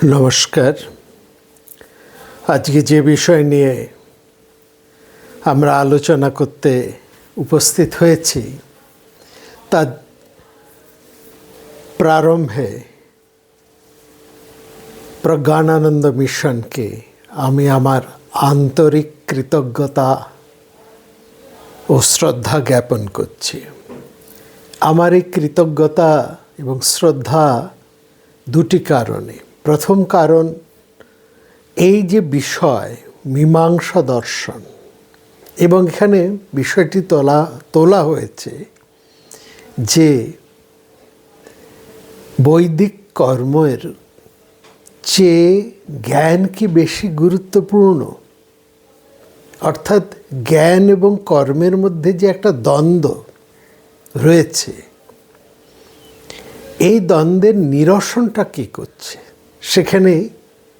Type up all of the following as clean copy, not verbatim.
নমস্কার। আজকে যে বিষয় নিয়ে আমরা আলোচনা করতে উপস্থিত হয়েছি তার প্রারম্ভে প্রজ্ঞানানন্দ মিশনকে আমি আমার আন্তরিক কৃতজ্ঞতা ও শ্রদ্ধা জ্ঞাপন করছি। আমার এই কৃতজ্ঞতা এবং শ্রদ্ধা দুটি কারণে। প্রথম কারণ, এই যে বিষয় মীমাংসা দর্শন, এবং এখানে বিষয়টি তোলা হয়েছে যে বৈদিক কর্মের চেয়ে জ্ঞান কি বেশি গুরুত্বপূর্ণ, অর্থাৎ জ্ঞান এবং কর্মের মধ্যে যে একটা দ্বন্দ্ব রয়েছে, এই দ্বন্দ্বের নিরসনটা কী করছে, সেখানে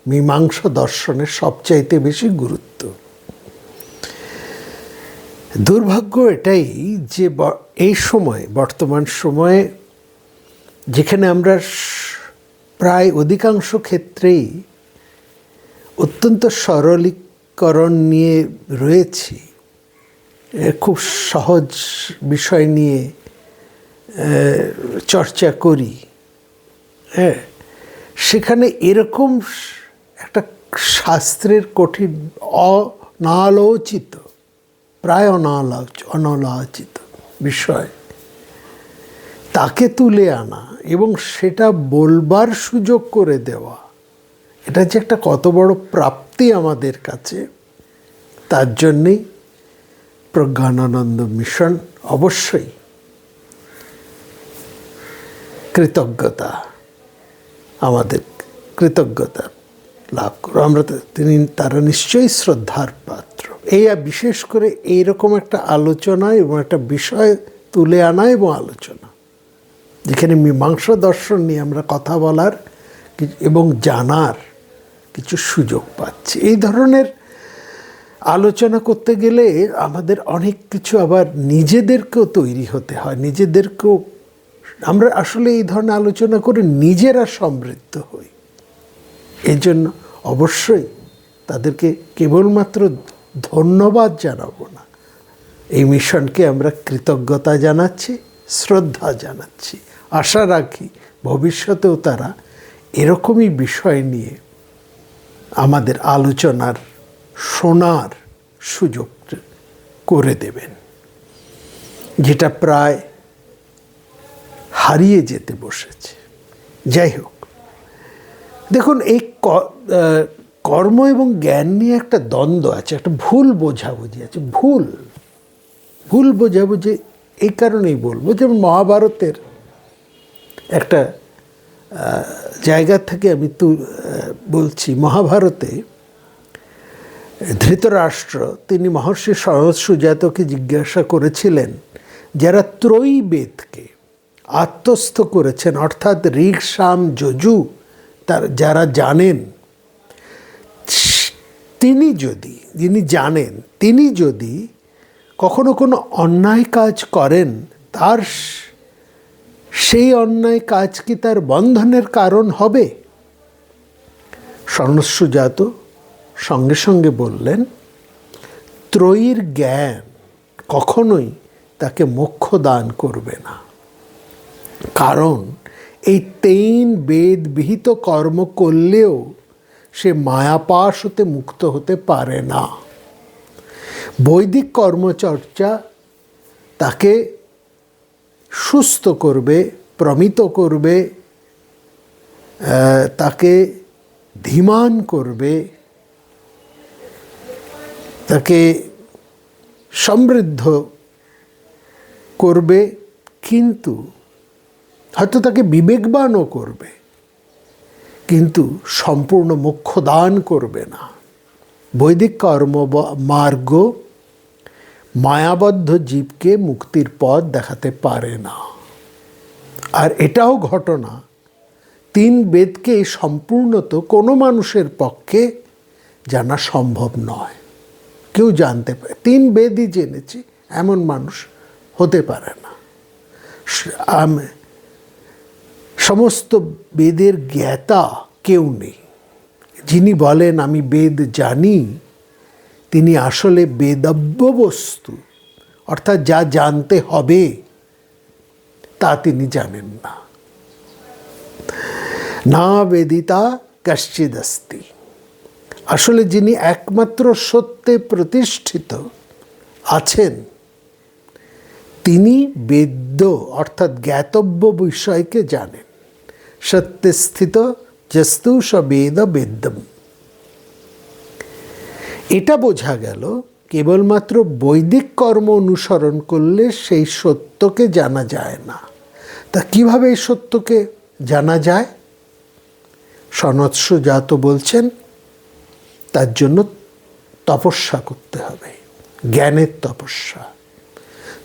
মীমাংসা দর্শনের সবচাইতে বেশি গুরুত্ব। দুর্ভাগ্য এটাই যে এই সময়, বর্তমান সময়ে, যেখানে আমরা প্রায় অধিকাংশ ক্ষেত্রেই অত্যন্ত সরলীকরণ নিয়ে রয়েছি, খুব সহজ বিষয় নিয়ে চর্চা করি, সেখানে এরকম একটা শাস্ত্রের কঠিন অনালোচিত, প্রায় অনালোচিত বিষয় তাকে তুলে আনা এবং সেটা বলবার সুযোগ করে দেওয়া, এটা যে একটা কত বড় প্রাপ্তি আমাদের কাছে। তার জন্যেই প্রজ্ঞানানন্দ মিশন অবশ্যই কৃতজ্ঞতা, আমাদের কৃতজ্ঞতা লাভ করো আমরা, তারা নিশ্চয়ই শ্রদ্ধার পাত্র। এই বিশেষ করে এইরকম একটা আলোচনা এবং একটা বিষয় তুলে আনা এবং আলোচনা, যেখানে মীমাংসা দর্শন নিয়ে আমরা কথা বলার এবং জানার কিছু সুযোগ পাচ্ছি। এই ধরনের আলোচনা করতে গেলে আমাদের অনেক কিছু আবার নিজেদেরকেও তৈরি হতে হয়, নিজেদেরকেও আমরা আসলে এই ধরনের আলোচনা করে নিজেরা সমৃদ্ধ হই। এই জন্য অবশ্যই তাদেরকে কেবলমাত্র ধন্যবাদ জানাবো না, এই মিশনকে আমরা কৃতজ্ঞতা জানাচ্ছি, শ্রদ্ধা জানাচ্ছি। আশা রাখি ভবিষ্যতেও তারা এরকমই বিষয় নিয়ে আমাদের আলোচনার শোনার সুযোগ করে দেবেন, যেটা প্রায় হারিয়ে যেতে বসেছে। যাই হোক, দেখুন, এই কর্ম এবং জ্ঞান নিয়ে একটা দ্বন্দ্ব আছে, একটা ভুল বোঝাবুঝি আছে। ভুল বোঝাবুঝি এই কারণেই বলবো, যেমন মহাভারতের একটা জায়গা থেকে আমি বলছি। মহাভারতে ধৃতরাষ্ট্র, তিনি মহর্ষি শরৎ সুজাতকে জিজ্ঞাসা করেছিলেন, যারা ত্রয়ী বেদকে আত্মস্থ করেছেন, অর্থাৎ ঋগ সাম যজু যারা জানেন, তিনি যদি কখনো কোনো অন্যায় কাজ করেন, তার সেই অন্যায় কাজ কি তার বন্ধনের কারণ হবে? শরৎ সুজাত সঙ্গে সঙ্গে বললেন, ত্রয়ীর জ্ঞান কখনোই তাকে মোক্ষ দান করবে না, কারণ এই 3 বেদ বিহিত কর্ম করলেও সে মায়াপাশ হতে মুক্ত হতে পারে না। বৈদিক কর্মচর্চা তাকে সুস্থ করবে, প্রমিত করবে, তাকে ধীমান করবে, তাকে সমৃদ্ধ করবে, কিন্তু হয়তো তাকে বিবেকবানও করবে, কিন্তু সম্পূর্ণ মোক্ষ দান করবে না। বৈদিক কর্ম মার্গ মায়াবদ্ধ জীবকে মুক্তির পথ দেখাতে পারে না। আর এটাও ঘটনা, 3 বেদকে সম্পূর্ণত কোনো মানুষের পক্ষে জানা সম্ভব নয়। কেউ জানতে পারে, 3 বেদই জেনেছি এমন মানুষ হতে পারে না। সমস্ত বেদের জ্ঞাতা কেউ নেই। যিনি বলেন আমি বেদ জানি, তিনি আসলে বেদব্য বস্তু, অর্থাৎ যা জানতে হবে তা তিনি জানেন না। না বেদিতা কশ্চিদস্তি, আসলে যিনি একমাত্র সত্যে প্রতিষ্ঠিত আছেন তিনি বেদ্য অর্থাৎ জ্ঞাতব্য বিষয়কে জানেন। সত্যে স্থিত যস্তু স বেদ বেদ্যম। এটা বোঝা গেল কেবলমাত্র বৈদিক কর্ম অনুসরণ করলে সেই সত্যকে জানা যায় না। তা কিভাবে এই সত্যকে জানা যায়? সনৎ সুজাত বলছেন তার জন্য তপস্যা করতে হবে, জ্ঞানের তপস্যা।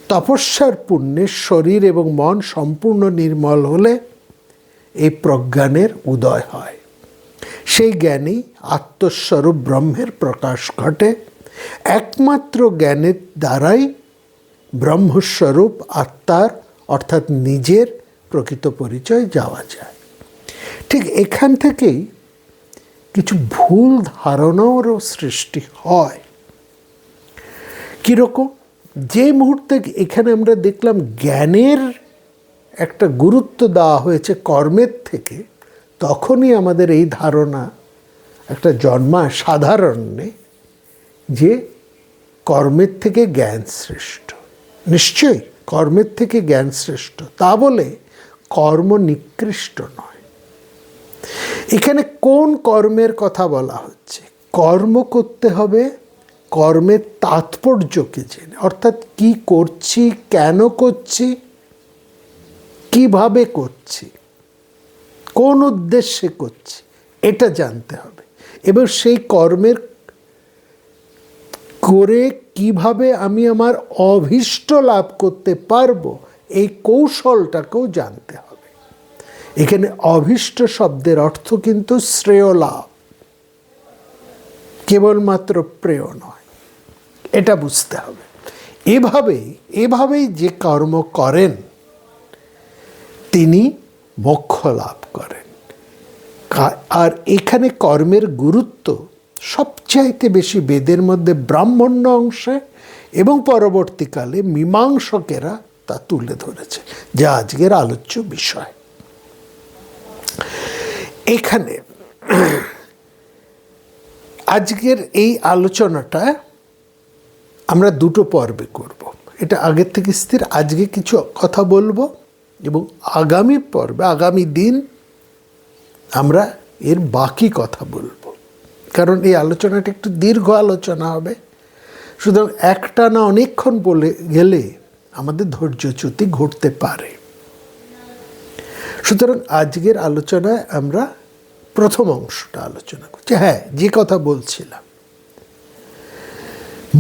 তপস্যার পুণ্যে শরীর এবং মন সম্পূর্ণ নির্মল হলে এই প্রজ্ঞানের উদয় হয়। সেই জ্ঞানেই আত্মস্বরূপ ব্রহ্মের প্রকাশ ঘটে। একমাত্র জ্ঞানের দ্বারাই ব্রহ্মস্বরূপ আত্মার অর্থাৎ নিজের প্রকৃত পরিচয় যাওয়া যায়। ঠিক এখান থেকেই কিছু ভুল ধারণারও সৃষ্টি হয়। কীরকম? যে মুহূর্তে এখানে আমরা দেখলাম জ্ঞানের একটা গুরুত্ব দেওয়া হয়েছে কর্মের থেকে, তখনই আমাদের এই ধারণা একটা জন্মায় সাধারণে যে কর্মের থেকে জ্ঞান শ্রেষ্ঠ। নিশ্চয়ই কর্মের থেকে জ্ঞান শ্রেষ্ঠ, তা বলে কর্ম নিকৃষ্ট নয়। এখানে কোন কর্মের কথা বলা হচ্ছে? কর্ম করতে হবে কর্মের তাৎপর্যকে জেনে, অর্থাৎ কি করছি, কেন করছি, কিভাবে করছি, কোন উদ্দেশ্যে করছি, এটা জানতে হবে। এবং সেই কর্মের করে কিভাবে আমি আমার অভীষ্ট লাভ করতে পারবো, এই কৌশলটাকেও জানতে হবে। এখানে অভীষ্ট শব্দের অর্থ কিন্তু শ্রেয় লাভ, কেবলমাত্র প্রেয় নয়, এটা বুঝতে হবে। এভাবেই যে কর্ম করেন তিনি মোক্ষ লাভ করেন। আর এখানে কর্মের গুরুত্ব সবচাইতে বেশি বেদের মধ্যে ব্রাহ্মণ্য অংশে এবং পরবর্তীকালে মীমাংসকেরা তা তুলে ধরেছে, যা আজকের আলোচ্য বিষয়। এখানে আজকের এই আলোচনাটা আমরা দুটো পর্বে করব, এটা আগের থেকে স্থির। আজকে কিছু কথা বলবো এবং আগামী পর্বে, আগামী দিন আমরা এর বাকি কথা বলবো, কারণ এই আলোচনাটা একটু দীর্ঘ আলোচনা হবে। সুতরাং একটা না অনেকক্ষণ বলে গেলে আমাদের ধৈর্যচ্যুতি ঘটতে পারে। সুতরাং আজকের আলোচনায় আমরা প্রথম অংশটা আলোচনা করছি। হ্যাঁ, যে কথা বলছিলাম,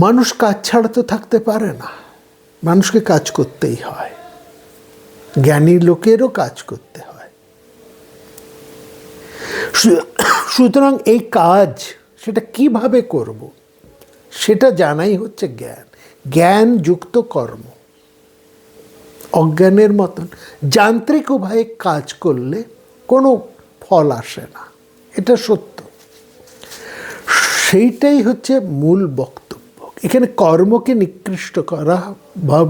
মানুষ কাজ ছাড়া তো থাকতে পারে না, মানুষকে কাজ করতেই হয়, জ্ঞানী লোকেরও কাজ করতে হয়। সুতরাং এই কাজ সেটা কিভাবে করব সেটা জানাই হচ্ছে জ্ঞান। জ্ঞান যুক্ত কর্ম। অজ্ঞানের মতন যান্ত্রিক উপায়ে কাজ করলে কোনো ফল আসে না, এটা সত্য। সেইটাই হচ্ছে মূল বক্তব্য। এখানে কর্মকে নিকৃষ্ট করা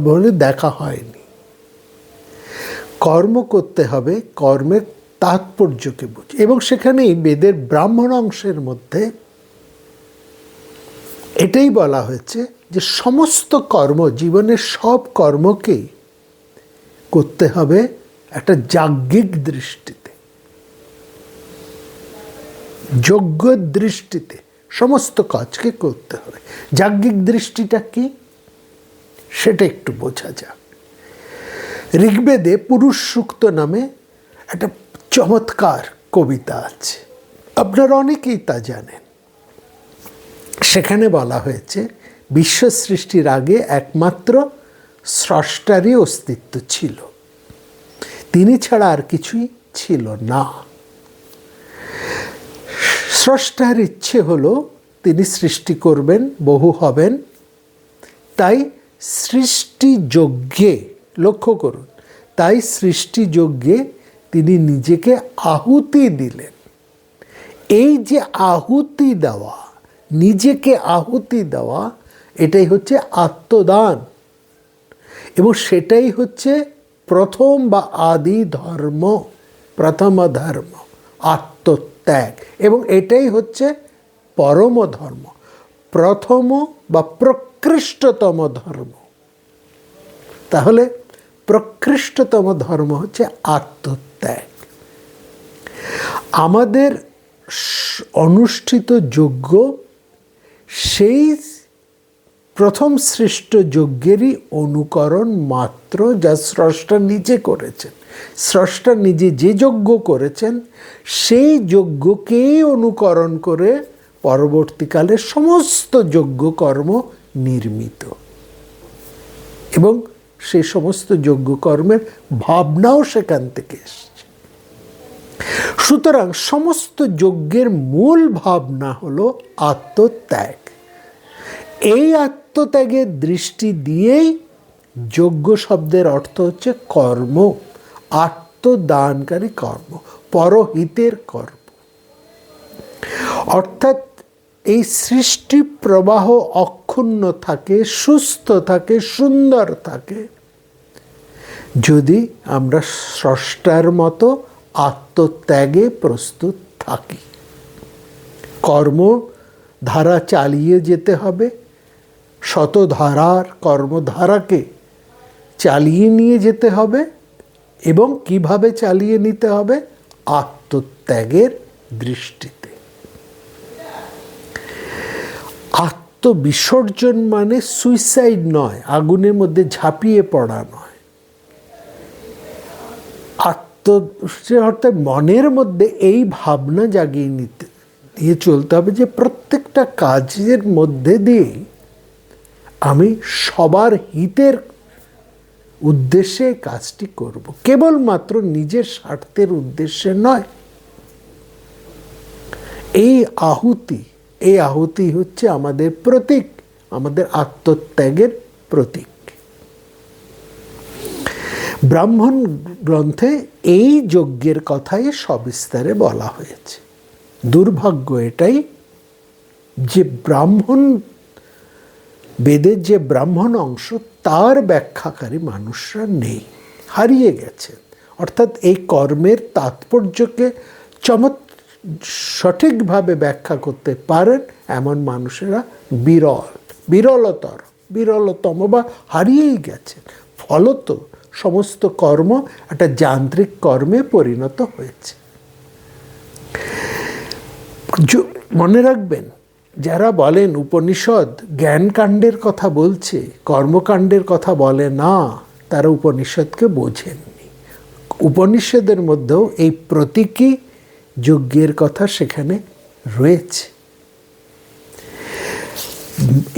বলে দেখা হয়নি। কর্ম করতে হবে কর্মের তাৎপর্যকে বুঝে, এবং সেখানেই বেদের ব্রাহ্মণ অংশের মধ্যে এটাই বলা হয়েছে যে সমস্ত কর্ম, জীবনের সব কর্মকেই করতে হবে একটা যাজ্ঞিক দৃষ্টিতে, যোগ্য দৃষ্টিতে সমস্ত কাজকে করতে হবে। যাজ্ঞিক দৃষ্টিটা কি সেটা একটু বোঝা যাক। ঋগ্বেদে পুরুষ সূক্ত নামে একটা চমৎকার কবিতা আছে, আপনারা অনেকেই তা জানেন। সেখানে বলা হয়েছে বিশ্ব সৃষ্টির আগে একমাত্র স্রষ্টারই অস্তিত্ব ছিল, তিনি ছাড়া আর কিছুই ছিল না। স্রষ্টার ইচ্ছে হলো তিনি সৃষ্টি করবেন, বহু হবেন, তাই সৃষ্টিযজ্ঞে, লক্ষ্য করুন, তাই সৃষ্টিযজ্ঞে তিনি নিজেকে আহুতি দিলেন। এই যে আহুতি দেওয়া, নিজেকে আহুতি দেওয়া, এটাই হচ্ছে আত্মদান, এবং সেটাই হচ্ছে প্রথম বা আদি ধর্ম, প্রথম ধর্ম, আত্মত্যাগ, এবং এটাই হচ্ছে পরম ধর্ম, প্রথম বা প্রকৃষ্টতম ধর্ম। তাহলে প্রকৃষ্টতম ধর্ম হচ্ছে আত্মত্যাগ। আমাদের অনুষ্ঠিত যজ্ঞ সেই প্রথম সৃষ্ট যজ্ঞেরই অনুকরণ মাত্র, যা স্রষ্টা নিজে করেছেন। স্রষ্টা নিজে যে যজ্ঞ করেছেন সেই যজ্ঞকেই অনুকরণ করে পরবর্তীকালে সমস্ত যজ্ঞ কর্ম নির্মিত, এবং সেই সমস্ত যজ্ঞ কর্মের ভাবনাও সেখান থেকে এসছে। সুতরাং সমস্ত যজ্ঞের মূল ভাবনা হলো আত্মত্যাগ। এই আত্মত্যাগের দৃষ্টি দিয়েই যজ্ঞ শব্দের অর্থ হচ্ছে কর্ম, আত্মদানকারী কর্ম, পরহিতের কর্ম। অর্থাৎ এই সৃষ্টি প্রবাহ অক্ষুণ্ণ থাকে, সুস্থ থাকে, সুন্দর থাকে যদি আমরা স্রষ্টার মতো আত্মত্যাগে প্রস্তুত থাকি। কর্মধারা চালিয়ে যেতে হবে, শতধারার কর্মধারাকে চালিয়ে নিয়ে যেতে হবে, এবং কিভাবে চালিয়ে নিতে হবে? আত্মত্যাগের দৃষ্টিতে। আত্মবিসর্জন মানে সুইসাইড নয়, আগুনের মধ্যে ঝাঁপিয়ে পড়া নয়। অর্থাৎ মনের মধ্যে এই ভাবনা জাগিয়ে নিয়ে চলতে হবে যে প্রত্যেকটা কাজের মধ্যে দিয়ে আমি সবার হিতের উদ্দেশ্যে কাজটি করব, কেবলমাত্র নিজের স্বার্থের উদ্দেশ্যে নয়। এই আহুতি হচ্ছে আমাদের প্রতীক, আমাদের আত্মত্যাগের প্রতীক। ব্রাহ্মণ গ্রন্থে এই যজ্ঞের কথাই সবিস্তারে বলা হয়েছে। দুর্ভাগ্য এটাই যে বেদের যে ব্রাহ্মণ অংশ, তার ব্যাখ্যাকারী মানুষরা নেই, হারিয়ে গেছেন। অর্থাৎ এই কর্মের তাৎপর্যকে সঠিকভাবে ব্যাখ্যা করতে পারেন এমন মানুষেরা বিরলতম বা হারিয়েই গেছেন। ফলত সমস্ত কর্ম একটা যান্ত্রিক কর্মে পরিণত হয়েছে। মনে রাখবেন, যারা বলেন উপনিষদ জ্ঞানকাণ্ডের কথা বলছে, কর্মকাণ্ডের কথা বলে না, তারা উপনিষদকে বোঝেননি। উপনিষদের মধ্যেও এই প্রতীকী যজ্ঞের কথা সেখানে রয়েছে।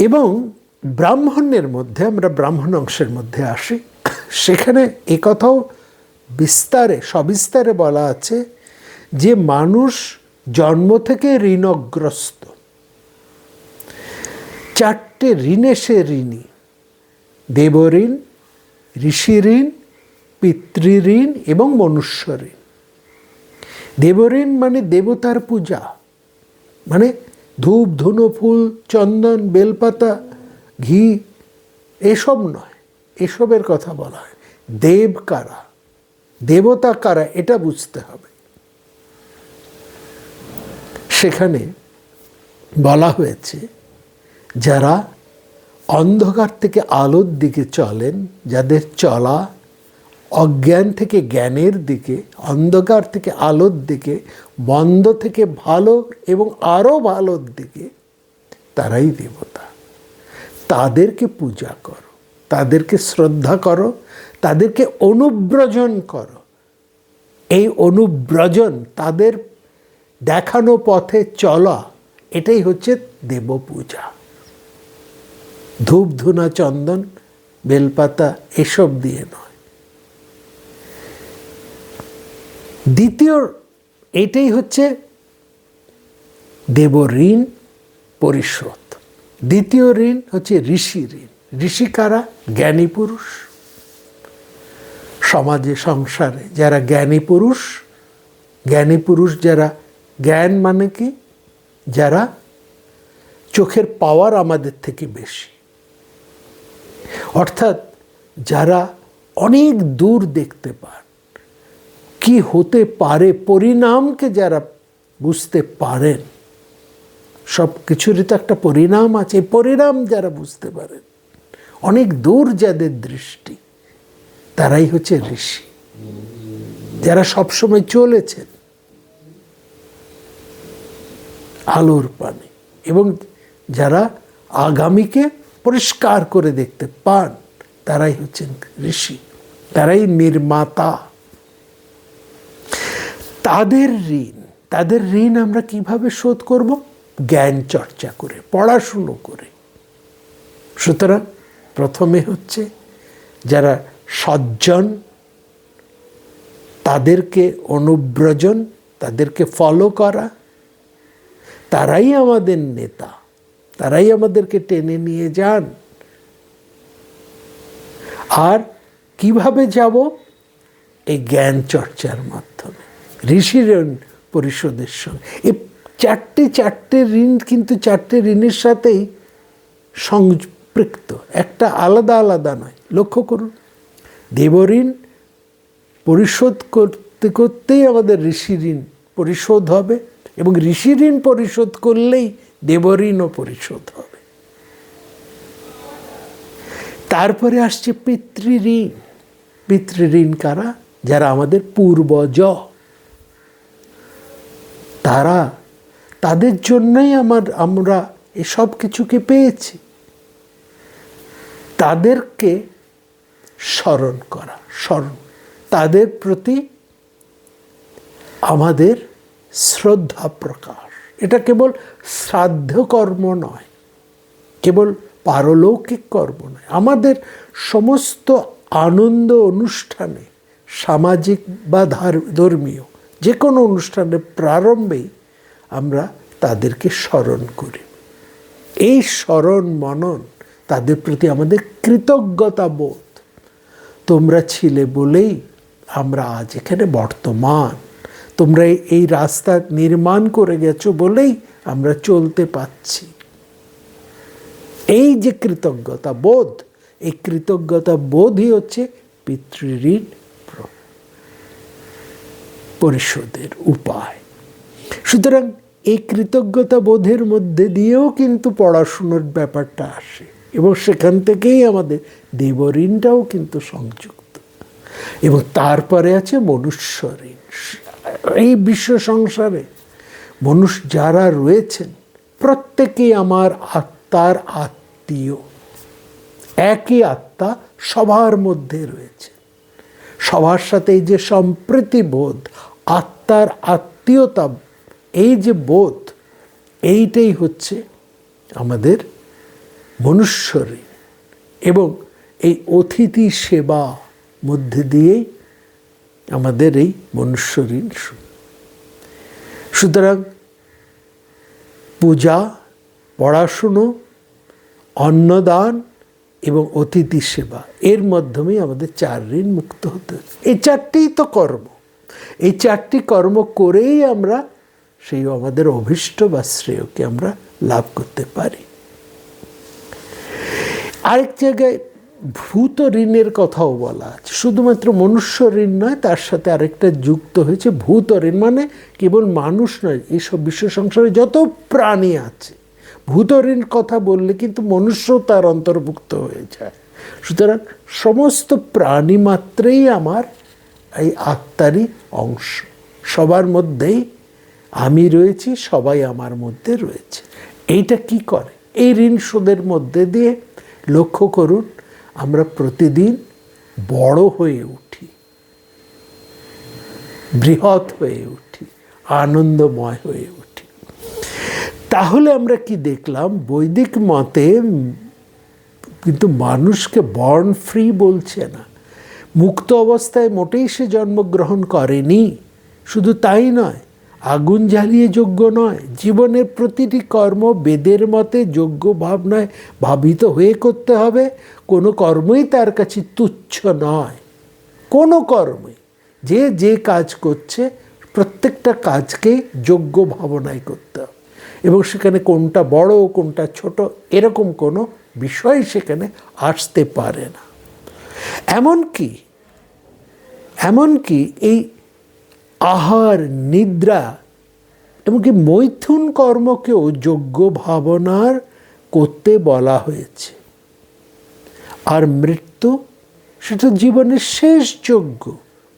এবং ব্রাহ্মণের মধ্যে, আমরা ব্রাহ্মণ অংশের মধ্যে আসি, সেখানে একথাও সবিস্তারে বলা আছে যে মানুষ জন্ম থেকে ঋণগ্রস্ত। 4টে ঋণে সে ঋণী: দেবঋণ, ঋষি ঋণ, পিতৃঋণ এবং মনুষ্য ঋণ। দেবঋণ মানে দেবতার পূজা, মানে ধূপ, ধুনো, ফুল, চন্দন, বেলপাতা, ঘি, এসব নয়, এসবের কথা বলা হয়। দেব কারা, দেবতা কারা, এটা বুঝতে হবে। সেখানে বলা হয়েছে যারা অন্ধকার থেকে আলোর দিকে চলেন, যাদের চলা অজ্ঞান থেকে জ্ঞানের দিকে, অন্ধকার থেকে আলোর দিকে, মন্দ থেকে ভালো এবং আরও ভালোর দিকে, তারাই দেবতা। তাদেরকে পূজা করো, তাদেরকে শ্রদ্ধা করো, তাদেরকে অনুব্রজন করো। এই অনুব্রজন, তাদের দেখানো পথে চলা, এটাই হচ্ছে দেব পূজা। ধূপ, ধুনা, চন্দন, বেলপাতা এসব দিয়ে নয়। দ্বিতীয়, এটাই হচ্ছে দেব ঋণ পরিশোধ। দ্বিতীয় ঋণ হচ্ছে ঋষি ঋণ। ঋষি কারা? জ্ঞানী পুরুষ। সমাজে, সংসারে যারা জ্ঞানী পুরুষ যারা জ্ঞান মানে কি? যারা চোখের পাওয়ার আমাদের থেকে বেশি, অর্থাৎ যারা অনেক দূর দেখতে পান, কি হতে পারে পরিণামকে যারা বুঝতে পারেন, সব কিছুরই তো একটা পরিণাম আছে, পরিণাম যারা বুঝতে পারেন, অনেক দূর যাদের দৃষ্টি, তারাই হচ্ছে ঋষি, যারা সবসময় চলেছেন আলোর পানে, এবং যারা আগামীকে পরিষ্কার করে দেখতে পান, তারাই হচ্ছেন ঋষি, তারাই নির্মাতা। তাদের ঋণ আমরা কিভাবে শোধ করব? জ্ঞান চর্চা করে, পড়াশুনো করে। সুতরাং প্রথমে হচ্ছে যারা সজ্জন, তাদেরকে অনুব্রজন, তাদেরকে ফলো করা, তারাই আমাদের নেতা, তারাই আমাদেরকে টেনে নিয়ে যান। আর কিভাবে যাব? এই জ্ঞান চর্চার মাধ্যমে, ঋষি ঋণ পরিশোধের সঙ্গে। এই চারটে ঋণ কিন্তু চারটে ঋণের সাথেই সম্পৃক্ত, একটা আলাদা আলাদা নয়। লক্ষ্য করুন, দেবঋণ পরিশোধ করতে করতেই আমাদের ঋষি ঋণ পরিশোধ হবে, এবং ঋষি ঋণ পরিশোধ করলেই দেবঋণও পরিশোধ হবে। তারপরে আসছে পিতৃঋণ। পিতৃঋণ কারা? যারা আমাদের পূর্বজ, তাদের জন্যই আমরা এসব কিছুকে পেয়েছি। তাদেরকে স্মরণ করা, তাদের প্রতি আমাদের শ্রদ্ধা প্রকাশ। এটা কেবল শ্রাদ্ধ কর্ম নয়, কেবল পারলৌকিক কর্ম নয়। আমাদের সমস্ত আনন্দ অনুষ্ঠানে, সামাজিক বা ধর্মীয় যে কোনো অনুষ্ঠানের প্রারম্ভেই আমরা তাদেরকে স্মরণ করি। এই স্মরণ মনন, তাদের প্রতি আমাদের কৃতজ্ঞতা বোধ। তোমরা ছিলে বলেই আমরা আজ এখানে বর্তমান, তোমরা এই রাস্তা নির্মাণ করে গেছো বলেই আমরা চলতে পাচ্ছি। এই যে কৃতজ্ঞতা বোধ, এই কৃতজ্ঞতা বোধই হচ্ছে পিতৃঋণ পরিশোধের উপায়। সুতরাং এই কৃতজ্ঞতা বোধের মধ্যে দিয়েও কিন্তু পড়াশুনোর ব্যাপারটা আসে, এবং সেখান থেকেই আমাদের দেবঋণটাও কিন্তু সংযুক্ত। এবং তারপরে আছে মনুষ্য ঋণ। এই বিশ্ব সংসারে যারা রয়েছেন, প্রত্যেকেই আমার আত্মার আত্মীয়। একই আত্মা সবার মধ্যে রয়েছে, সবার সাথে এই যে সম্প্রীতি বোধ, আত্মার আত্মীয়তা, এই যে বোধ, এইটাই হচ্ছে আমাদের মনুষ্য ঋণ। এবং এই অতিথি সেবা মধ্যে দিয়েই আমাদের এই মনুষ্য ঋণ। সুতরাং পূজা, পড়াশুনো, অন্নদান এবং অতিথি সেবা, এর মাধ্যমেই আমাদের চার ঋণ মুক্ত হতে হবে। এই চারটিই তো কর্ম, এই চারটি কর্ম করেই আমরা সেই আমাদের অভীষ্ট বা শ্রেয়কে আমরা লাভ করতে পারি। আরেক জায়গায় ভূত ঋণের কথাও বলা আছে। শুধুমাত্র মনুষ্য ঋণ নয়, তার সাথে আরেকটা যুক্ত হয়েছে ভূত ঋণ। মানে কেবল মানুষ নয়, এইসব বিশ্ব সংসারে যত প্রাণী আছে, ভূত ঋণ কথা বললে কিন্তু মনুষ্যও তার অন্তর্ভুক্ত হয়ে যায়। সুতরাং সমস্ত প্রাণী মাত্রেই আমার এই আত্মারই অংশ। সবার মধ্যেই আমি রয়েছি, সবাই আমার মধ্যে রয়েছে। এইটা কি করে? এই ঋণ শোধের মধ্যে দিয়ে লক্ষ্য করুন, আমরা প্রতিদিন বড় হয়ে উঠি, বৃহৎ হয়ে উঠি, আনন্দময় হয়ে উঠি। তাহলে আমরা কি দেখলাম? বৈদিক মতে কিন্তু মানুষকে বর্ন ফ্রি বলছে না, মুক্ত অবস্থায় মোটেই সে জন্মগ্রহণ করেনি। শুধু তাই নয়, আগুন জ্বালিয়ে যজ্ঞ নয়, জীবনের প্রতিটি কর্ম বেদের মতে যোগ্য ভাবনায় ভাবিত হয়ে করতে হবে। কোনো কর্মই তার কাছে তুচ্ছ নয়, কোনো কর্মই। যে কাজ করছে প্রত্যেকটা কাজকে যোগ্য ভাবনায় করতে হবে, এবং সেখানে কোনটা বড় কোনটা ছোট এরকম কোনো বিষয় সেখানে আসতে পারে না। এমনকি এই আহার, নিদ্রা, এমনকি মৈথুন কর্মকেও যোগ্য ভাবনার করতে বলা হয়েছে। আর মৃত্যু, সেটা জীবনের শেষ যজ্ঞ,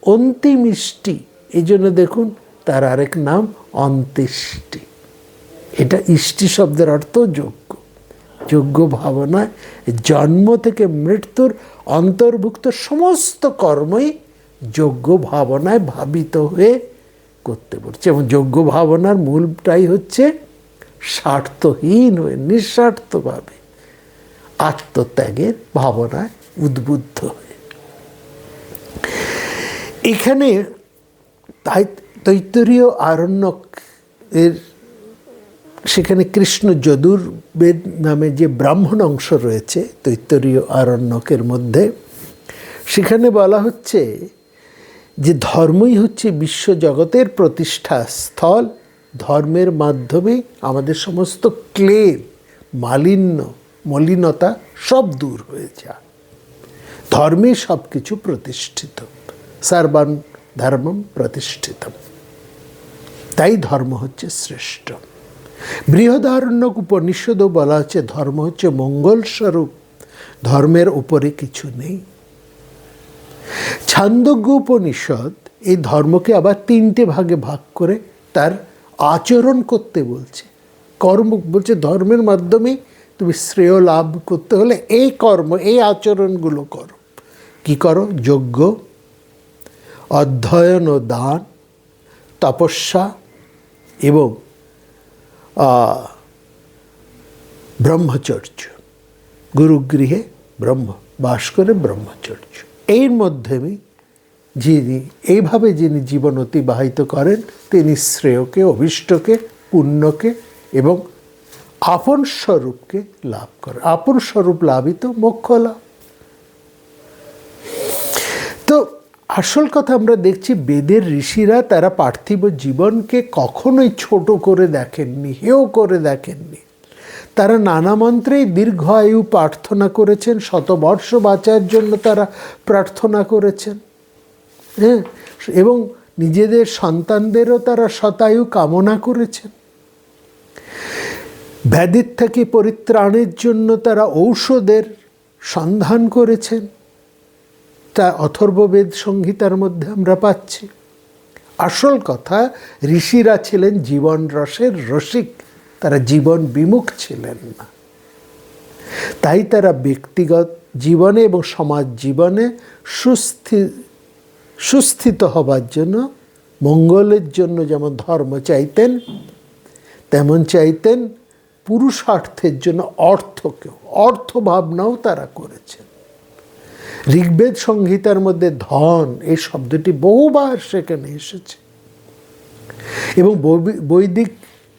অন্তিম ইষ্টি। এই জন্য দেখুন তার আরেক নাম অন্ত্যেষ্টি। এটা ইষ্টি শব্দের অর্থ যোগ্য। যোগ্য ভাবনায় জন্ম থেকে মৃত্যুর অন্তর্ভুক্ত সমস্ত কর্মই যোগ্য ভাবনায় ভাবিত হয়ে করতে পারছে। এবং যোগ্য ভাবনার মূলটাই হচ্ছে স্বার্থহীন হয়ে নিঃস্বার্থভাবে আত্মত্যাগের ভাবনায় উদ্বুদ্ধ হয়ে। এখানে তৈত্তরীয় আরণ্যক এর সেখানে কৃষ্ণ যজুর্বেদ নামে যে ব্রাহ্মণ অংশ রয়েছে তৈত্তরীয় আরণ্যকের মধ্যে, সেখানে বলা হচ্ছে যে ধর্মই হচ্ছে বিশ্বজগতের প্রতিষ্ঠা স্থল। ধর্মের মাধ্যমে আমাদের সমস্ত ক্লেদ, মলিনতা সব দূর হয়ে যায়। ধর্মে সব কিছু প্রতিষ্ঠিত, সর্বং ধর্মম প্রতিষ্ঠিতম। তাই ধর্ম হচ্ছে শ্রেষ্ঠ। বৃহদারণ্যক উপনিষদও বলা হচ্ছে ধর্ম হচ্ছে মঙ্গল স্বরূপ, ধর্মের উপরে কিছু নেই। ছান্দোগ্য উপনিষদ এই ধর্মকে আবার 3টে ভাগে ভাগ করে তার আচরণ করতে বলছে। কর্ম বলছে ধর্মের মাধ্যমে তুমি শ্রেয় লাভ করতে হলে এই কর্ম, এই আচরণগুলো করো। কি করো? যজ্ঞ, অধ্যয়ন ও দান, তপস্যা এবং ব্রহ্মচর্য। গুরুগৃহে বাস করে ব্রহ্মচর্য। এর মাধ্যমে এইভাবে যিনি জীবন অতিবাহিত করেন তিনি শ্রেয়কে, অভীষ্টকে, পুণ্যকে এবং আপন স্বরূপকে লাভ করেন। আপন স্বরূপ লাভই তো মোক্ষ লাভ। তো আসল কথা আমরা দেখছি বেদের ঋষিরা তারা পার্থিব জীবনকে কখনোই ছোট করে দেখেননি, হেয় করে দেখেননি। তারা নানা মন্ত্রেই দীর্ঘ আয়ু প্রার্থনা করেছেন, শতবর্ষ বাঁচার জন্য তারা প্রার্থনা করেছেন। হ্যাঁ, এবং নিজেদের সন্তানদেরও তারা শতায়ু কামনা করেছেন। ব্যাধির থেকে পরিত্রাণের জন্য তারা ঔষধের সন্ধান করেছেন। তা অথর্ববেদ সংহিতার মধ্যে আমরা পাচ্ছি। আসল কথা, ঋষিরা ছিলেন জীবন রসের রসিক, তারা জীবন বিমুখ ছিলেন না। তাই তারা ব্যক্তিগত জীবনে এবং সমাজ জীবনে সুস্থিত হবার জন্য, মঙ্গলের জন্য যেমন ধর্ম চাইতেন, তেমন চাইতেন পুরুষার্থের জন্য অর্থকেও, অর্থ ভাবনাও তারা করেছেন। ঋগ্বেদ সংহিতার মধ্যে ধন এই শব্দটি বহুবার সেখানে এসেছে, এবং বৈদিক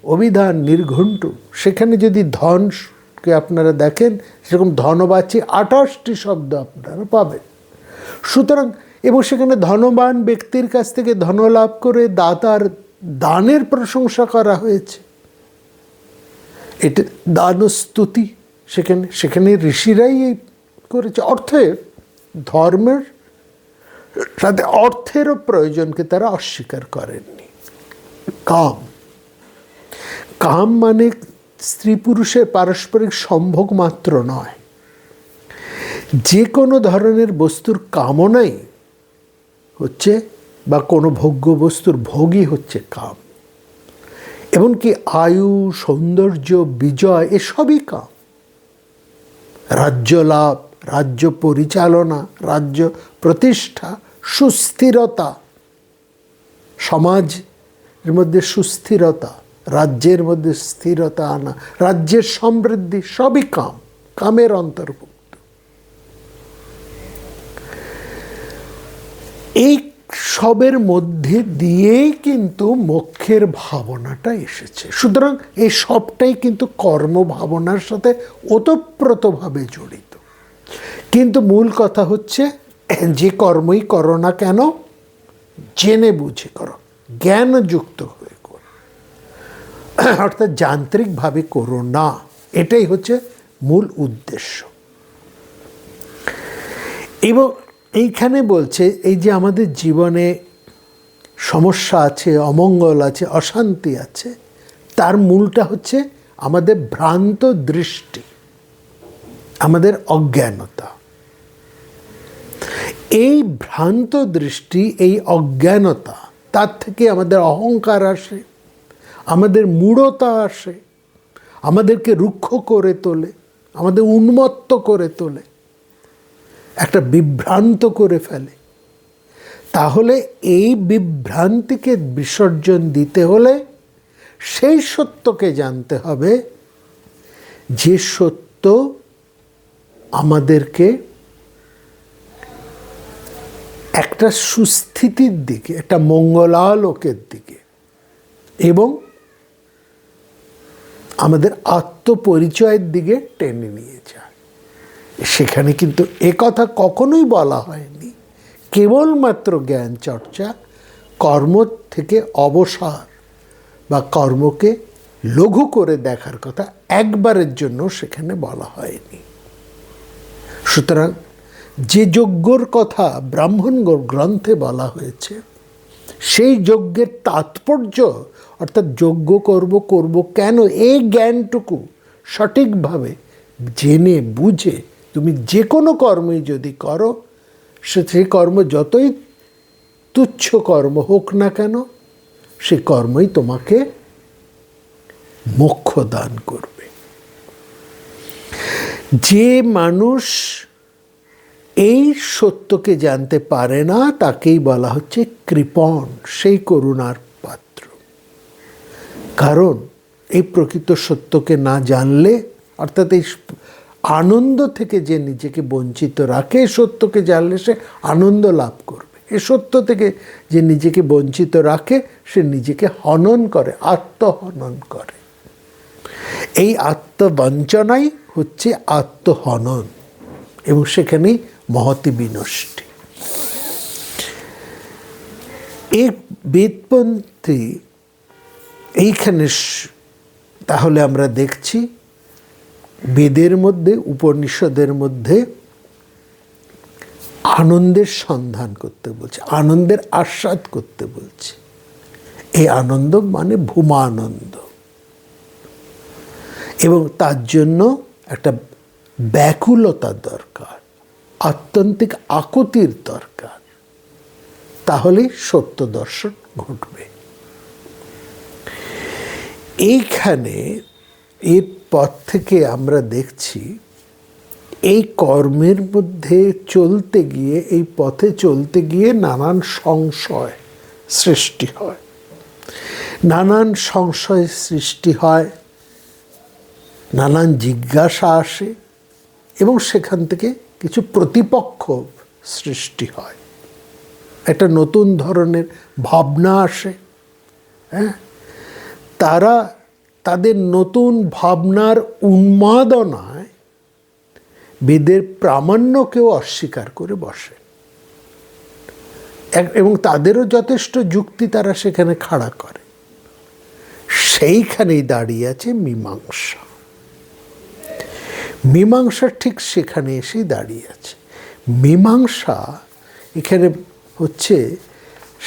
অভিধান নির্ঘণ্ট সেখানে যদি ধনকে আপনারা দেখেন সেরকম ধনবাচী 28টি শব্দ আপনারা পাবেন। সুতরাং এবং সেখানে ধনবান ব্যক্তির কাছ থেকে ধন লাভ করে দাতার দানের প্রশংসা করা হয়েছে। এটা দানস্তুতি সেখানে ঋষিরাই করেছে। ধর্মের সাথে অর্থেরও প্রয়োজনকে তারা অস্বীকার করেননি। কাম মানে স্ত্রী পুরুষের পারস্পরিক সম্ভোগ মাত্র নয়, যে কোনো ধরনের বস্তুর কামনাই হচ্ছে, বা কোনো ভোগ্য বস্তুর ভোগই হচ্ছে কাম। এমনকি আয়ু, সৌন্দর্য, বিজয় এসবই কাম। রাজ্য লাভ, রাজ্য পরিচালনা, রাজ্য প্রতিষ্ঠা, সুস্থিরতা, সমাজের মধ্যে সুস্থিরতা, রাজ্যের মধ্যে স্থিরতা আনা, রাজ্যের সমৃদ্ধি সবই কামের অন্তর্ভুক্ত। এই সবের মধ্যে দিয়েই কিন্তু মোক্ষের ভাবনাটা এসেছে। সুতরাং এই সবটাই কিন্তু কর্ম ভাবনার সাথে ওতপ্রোতভাবে জড়িত। কিন্তু মূল কথা হচ্ছে যে কর্মই করো না কেন জেনে বুঝে করো। জ্ঞানযুক্ত হয়ে করো, অর্থাৎ যান্ত্রিকভাবে করো না। এটাই হচ্ছে মূল উদ্দেশ্য। এবং এইখানে বলছে এই যে আমাদের জীবনে সমস্যা আছে, অমঙ্গল আছে, অশান্তি আছে, তার মূলটা হচ্ছে আমাদের ভ্রান্ত দৃষ্টি, আমাদের অজ্ঞানতা। এই ভ্রান্ত দৃষ্টি, এই অজ্ঞানতা, তার থেকে আমাদের অহংকার আসে, আমাদের মূঢ়তা আসে, আমাদেরকে রুক্ষ করে তোলে, আমাদের উন্মত্ত করে তোলে, একটা বিভ্রান্ত করে ফেলে। তাহলে এই বিভ্রান্তিকে বিসর্জন দিতে হলে সেই সত্যকে জানতে হবে, যে সত্য আমাদেরকে একটা সুস্থিতির দিকে, একটা মঙ্গলালোকের দিকে এবং আমাদের আত্মপরিচয়ের দিকে টেনে নিয়ে যায়। সেখানে কিন্তু একথা কখনোই বলা হয়নি কেবলমাত্র জ্ঞান চর্চা, কর্ম থেকে অবসর বা কর্মকে লঘু করে দেখার কথা একবারের জন্য সেখানে বলা হয়নি। সুতরাং যে যজ্ঞর কথা ব্রাহ্মণ গ্রন্থে বলা হয়েছে, সেই যজ্ঞের তাৎপর্য, অর্থাৎ যজ্ঞ করব কেন, এই জ্ঞানটুকু সঠিকভাবে জেনে বুঝে তুমি যে কোনো কর্মই যদি করো, সেই কর্ম যতই তুচ্ছ কর্ম হোক না কেন, সে কর্মই তোমাকে মোক্ষ দান করবে। যে মানুষ এই সত্যকে জানতে পারে না, তাকেই বলা হচ্ছে কৃপণ, সেই করুণার পাত্র। কারণ এই প্রকৃত সত্যকে না জানলে, অর্থাৎ এই আনন্দ থেকে যে নিজেকে বঞ্চিত রাখে, সত্যকে জানলে সে আনন্দ লাভ করবে। এ সত্য থেকে যে নিজেকে বঞ্চিত রাখে, সে নিজেকে হনন করে, আত্মহনন করে। এই আত্মবঞ্চনাই হচ্ছে আত্মহনন, এবং সেখানেই মহতি বিনষ্টি। এই বেদপন্থী এইখানে তাহলে আমরা দেখছি বেদের মধ্যে, উপনিষদের মধ্যে আনন্দের সন্ধান করতে বলছে, আনন্দের আস্বাদ করতে বলছে। এই আনন্দ মানে ভূমানন্দ, এবং তার জন্য একটা ব্যাকুলতার দরকার, আত্যন্তিক আকুতির দরকার। তাহলেই সত্য দর্শন ঘটবে। এইখানে এর পথ থেকে আমরা দেখছি এই কর্মের মধ্যে চলতে গিয়ে, এই পথে চলতে গিয়ে নানান সংশয় সৃষ্টি হয়, নানান সংশয় সৃষ্টি হয়, নানান জিজ্ঞাসা আসে, এবং সেখান থেকে কিছু প্রতিপক্ষ সৃষ্টি হয়, একটা নতুন ধরনের ভাবনা আসে। হ্যাঁ, তারা তাদের নতুন ভাবনার উন্মাদনায় বেদের প্রামাণ্যকেও অস্বীকার করে বসে, এবং তাদেরও যথেষ্ট যুক্তি তারা সেখানে খাড়া করে। সেইখানেই দাঁড়িয়ে আছে মীমাংসা। মীমাংসা ঠিক সেখানে এসেই দাঁড়িয়ে আছে। মীমাংসা এখানে হচ্ছে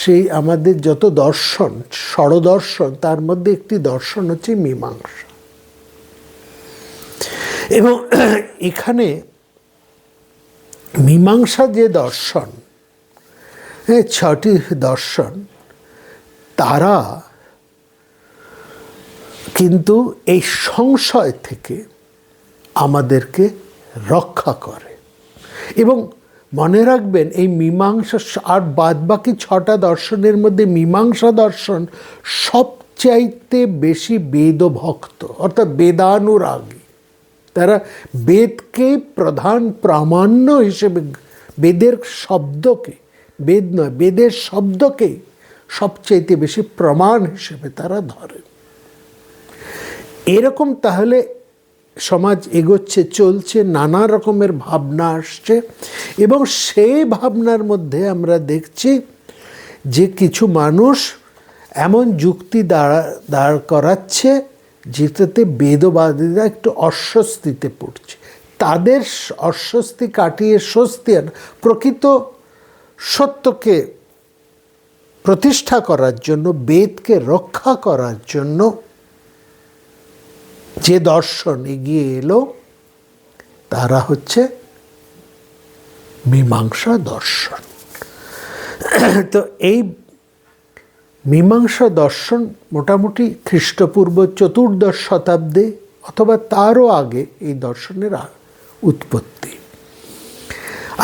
সেই আমাদের যত দর্শন, ষড়দর্শন, তার মধ্যে একটি দর্শন হচ্ছে মীমাংসা। এবং এখানে মীমাংসা যে দর্শন, ছটি দর্শন, তারা কিন্তু এই সংশয় থেকে আমাদেরকে রক্ষা করে। এবং মনে রাখবেন, এই মীমাংসা আর বাদবাকি ছটা দর্শনের মধ্যে মীমাংসা দর্শন সবচাইতে বেশি বেদভক্ত, অর্থাৎ বেদানুরাগী। তারা বেদকে প্রধান প্রামাণ্য হিসেবে, বেদের শব্দকে, বেদ নয়, বেদের শব্দকে সবচাইতে বেশি প্রমাণ হিসেবে তারা ধরেন। এরকম তাহলে সমাজ এগোচ্ছে, চলছে, নানা রকমের ভাবনা আসছে, এবং সেই ভাবনার মধ্যে আমরা দেখছি যে কিছু মানুষ এমন যুক্তি দাঁড় করাচ্ছে যেটাতে বেদবাদীরা একটু অস্বস্তিতে পড়ছে। তাদের অস্বস্তি কাটিয়ে স্বস্তি প্রকৃত সত্যকে প্রতিষ্ঠা করার জন্য, বেদকে রক্ষা করার জন্য যে দর্শন এগিয়ে এলো তারা হচ্ছে মীমাংসা দর্শন। তো এই মীমাংসা দর্শন মোটামুটি খ্রিস্টপূর্ব 14 শতাব্দী অথবা তারও আগে এই দর্শনের উৎপত্তি।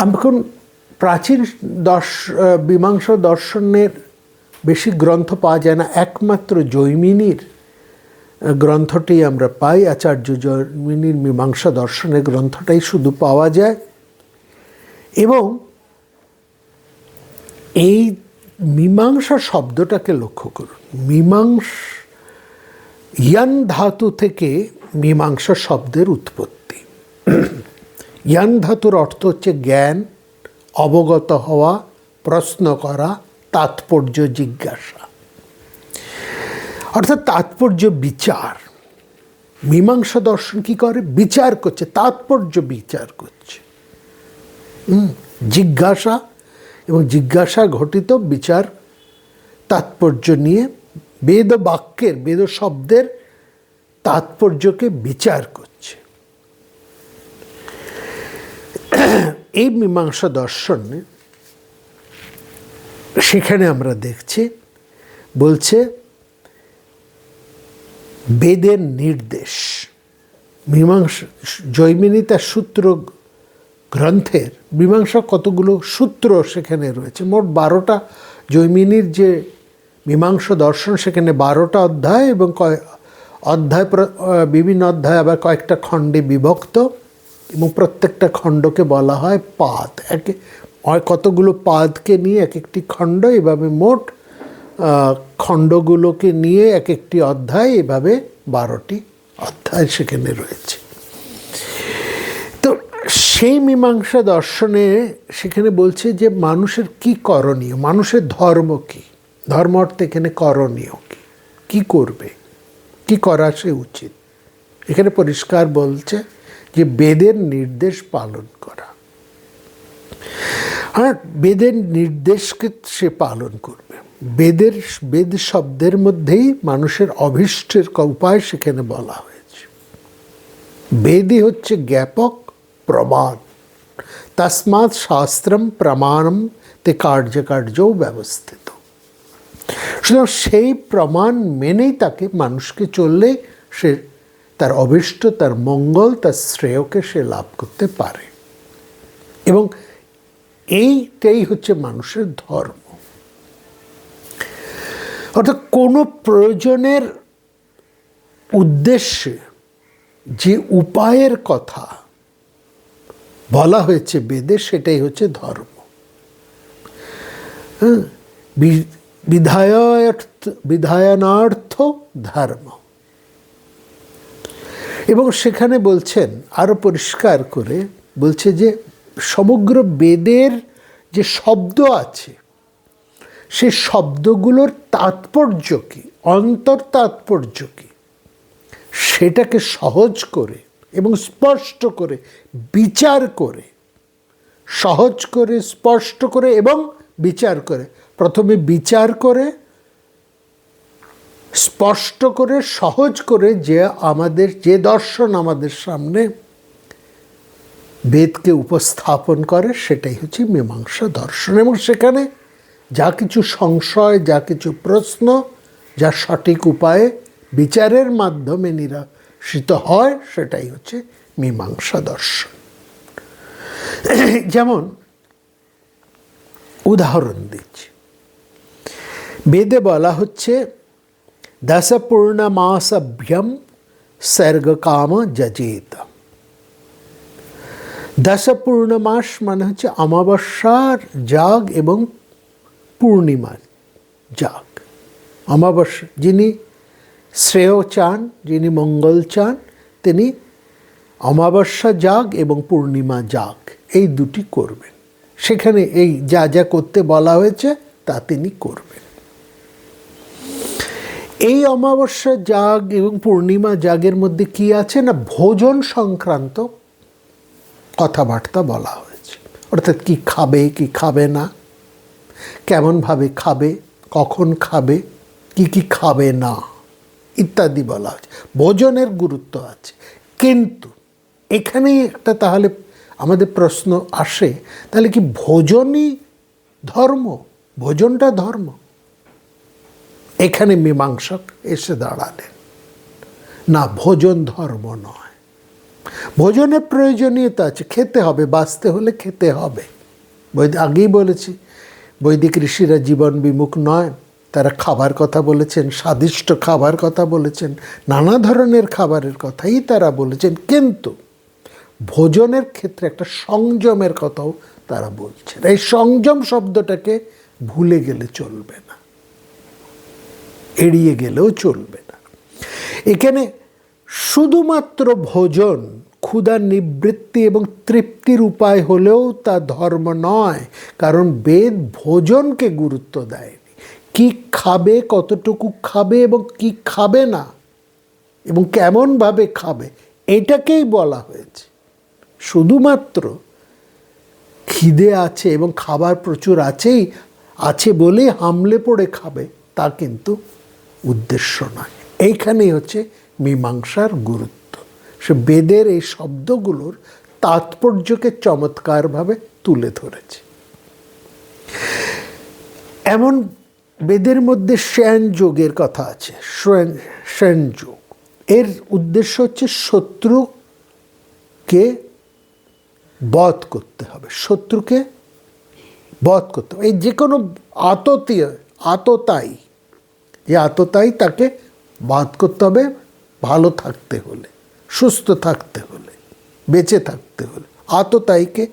এখন প্রাচীন মীমাংসা দর্শনের বেশি গ্রন্থ পাওয়া যায় না, একমাত্র জৈমিনীর গ্রন্থটি আমরা পাই। আচার্য জৈমিনীর মীমাংসা দর্শনের গ্রন্থটাই শুধু পাওয়া যায়। এবং এই মীমাংসা শব্দটাকে লক্ষ্য করুন। ইয়ান ধাতু থেকে মীমাংসা শব্দের উৎপত্তি। ইয়ান ধাতুর অর্থ হচ্ছে জ্ঞান, অবগত হওয়া, প্রশ্ন করা, তাৎপর্য জিজ্ঞাসা, অর্থাৎ তাৎপর্য বিচার। মীমাংসা দর্শন কি করে? বিচার করছে, তাৎপর্য বিচার করছে। জিজ্ঞাসা এবং জিজ্ঞাসা ঘটিত বিচার তাৎপর্য নিয়ে বেদ বাক্যের, বেদ শব্দের তাৎপর্যকে বিচার করছে। এই মীমাংসা দর্শনে সেখানে আমরা দেখছি বলছে বেদের নির্দেশ। মীমাংসা জৈমিনী তার সূত্র গ্রন্থের মীমাংসা কতগুলো সূত্র সেখানে রয়েছে, মোট 12টা। জৈমিনীর যে মীমাংসা দর্শন সেখানে 12টা অধ্যায় এবং অধ্যায়, বিভিন্ন অধ্যায় আবার কয়েকটা খণ্ডে বিভক্ত, এবং প্রত্যেকটা খণ্ডকে বলা হয় পাদ। কতগুলো পাদকে নিয়ে এক একটি খণ্ড, এভাবে মোট খণ্ডগুলোকে নিয়ে এক একটি অধ্যায়, এভাবে 12টি অধ্যায় সেখানে রয়েছে। তো সেই মীমাংসা দর্শনে সেখানে বলছে যে মানুষের কি করণীয়, মানুষের ধর্ম কি, ধর্ম অর্থে এখানে করণীয় কি, কি করবে, কি করা সে উচিত। এখানে পরিষ্কার বলছে যে বেদের নির্দেশ পালন করা। হ্যাঁ, বেদের নির্দেশকে সে পালন করবে। বেদ শব্দের মধ্যেই মানুষের অভীষ্টের উপায় সেখানে বলা হয়েছে। বেদই হচ্ছে জ্ঞাপক প্রমাণ। তস্মাৎ শাস্ত্রম প্রমাণম তে কার্যকার্যও ব্যবস্থিত। সুতরাং সেই প্রমাণ মেনেই তাকে মানুষকে চললে সে তার অভীষ্ট, তার মঙ্গল, তার শ্রেয়কে সে লাভ করতে পারে। এবং এইটাই হচ্ছে মানুষের ধর্ম। অর্থাৎ কোনো প্রয়োজনের উদ্দেশ্যে যে উপায়ের কথা বলা হয়েছে বেদে, সেটাই হচ্ছে ধর্ম। বিধায়নার্থ ধর্ম। এবং সেখানে বলছেন আরো পরিষ্কার করে, বলছে যে সমগ্র বেদের যে শব্দ আছে সে শব্দগুলোর তাৎপর্য কি, অন্তর তাৎপর্য কি, সেটাকে সহজ করে এবং স্পষ্ট করে বিচার করে, সহজ করে, স্পষ্ট করে এবং বিচার করে, প্রথমে বিচার করে, স্পষ্ট করে, সহজ করে যে আমাদের যে দর্শন আমাদের সামনে বেদকে উপস্থাপন করে, সেটাই হচ্ছে মীমাংসা দর্শন। এবং সেখানে যা কিছু সংশয়, যা কিছু প্রশ্ন, যা সঠিক উপায়ে বিচারের মাধ্যমে নিরাসিত হয়, সেটাই হচ্ছে মীমাংসা দর্শন। যেমন উদাহরণ দিচ্ছি, বেদে বলা হচ্ছে দশ পূর্ণমাসাভ্যম সর্গকাম যজেত। 10 পূর্ণমাস মানে হচ্ছে অমাবস্যার যাগ এবং পূর্ণিমার যাগ। অমাবস্যা, যিনি শ্রেয় চান, যিনি মঙ্গল চান, তিনি অমাবস্যা যাগ এবং পূর্ণিমা যাগ এই দুটি করবেন। সেখানে এই যা যা করতে বলা হয়েছে তা তিনি করবেন। এই অমাবস্যা যাগ এবং পূর্ণিমা যাগের মধ্যে কি আছে না, ভোজন সংক্রান্ত কথাবার্তা বলা হয়েছে। অর্থাৎ কি খাবে কি খাবে না, কেমনভাবে খাবে, কখন খাবে, কি খাবে না ইত্যাদি বলা হয়েছে। ভোজনের গুরুত্ব আছে। কিন্তু এখানেই একটা তাহলে আমাদের প্রশ্ন আসে, তাহলে কি ভোজনই ধর্ম? ভোজনটা ধর্ম? এখানে মীমাংসক এসে দাঁড়ালেন, না, ভোজন ধর্ম নয়। ভোজনের প্রয়োজনীয়তা আছে, খেতে হবে, বাঁচতে হলে খেতে হবে। আগেই বলেছি, বৈদিক ঋষিরা জীবন বিমুখ নয়, তারা খাবার কথা বলেছেন, স্বাদিষ্ট খাবার কথা বলেছেন, নানা ধরনের খাবারের কথাই তারা বলেছেন। কিন্তু ভোজনের ক্ষেত্রে একটা সংযমের কথাও তারা বলছেন। এই সংযম শব্দটাকে ভুলে গেলে চলবে না, এড়িয়ে গেলেও চলবে না। এখানে শুধুমাত্র ভোজন ক্ষুধা নিবৃত্তি এবং তৃপ্তির উপায় হলেও তা ধর্ম নয়, কারণ বেদ ভোজনকে গুরুত্ব দেয়নি। কি খাবে, কতটুকু খাবে এবং কি খাবে না এবং কেমনভাবে খাবে, এটাকেই বলা হয়েছে। শুধুমাত্র খিদে আছে এবং খাবার প্রচুর আছে বলেই হামলে পড়ে খাবে, তা কিন্তু উদ্দেশ্য নয়। এইখানেই হচ্ছে মীমাংসার গুরুত্ব। সে বেদের এই শব্দগুলোর তাৎপর্যকে চমৎকারভাবে তুলে ধরেছে। এমন বেদের মধ্যে শ্যান যোগের কথা আছে। শ্যান যোগ এর উদ্দেশ্য হচ্ছে শত্রুকে বধ করতে হবে, শত্রুকে বধ করতে হবে। এই যে কোনো আততায়ী, যে আততায়ী তাকে বধ করতে হবে ভালো থাকতে হলে, সুস্থ থাকতে হলে, বেঁচে থাকতে হলে আততায়ীকে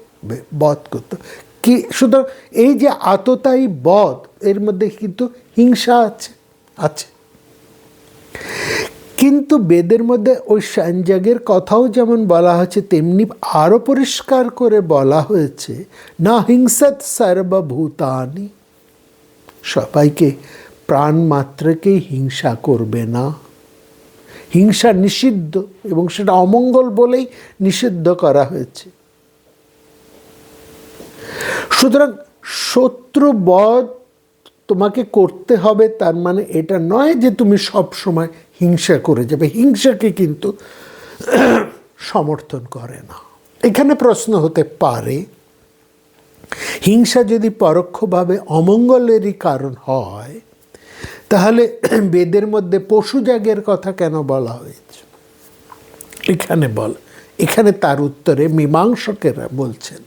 বধ করতে হবে। কি সুতরাং এই যে আততায়ী বধ, এর মধ্যে কিন্তু হিংসা আছে। কিন্তু বেদের মধ্যে ওই সাঞ্জাগের কথাও যেমন বলা হয়েছে, তেমনি আরও পরিষ্কার করে বলা হয়েছে, না হিংসৎ সর্বভূতানি, সবাইকে প্রাণ মাত্রকেই হিংসা করবে না। হিংসা নিষিদ্ধ এবং সেটা অমঙ্গল বলেই নিষিদ্ধ করা হয়েছে। সুতরাং শত্রুবধ তোমাকে করতে হবে, তার মানে এটা নয় যে তুমি সব সময় হিংসা করে যাবে। হিংসাকে কিন্তু সমর্থন করে না। এখানে প্রশ্ন হতে পারে, হিংসা যদি পরোক্ষভাবে অমঙ্গলেরই কারণ হয়, তাহলে বেদের মধ্যে পশুযাগের কথা কেন বলা হয়েছে? এখানে তার উত্তরে মীমাংসকেরা বলছেন,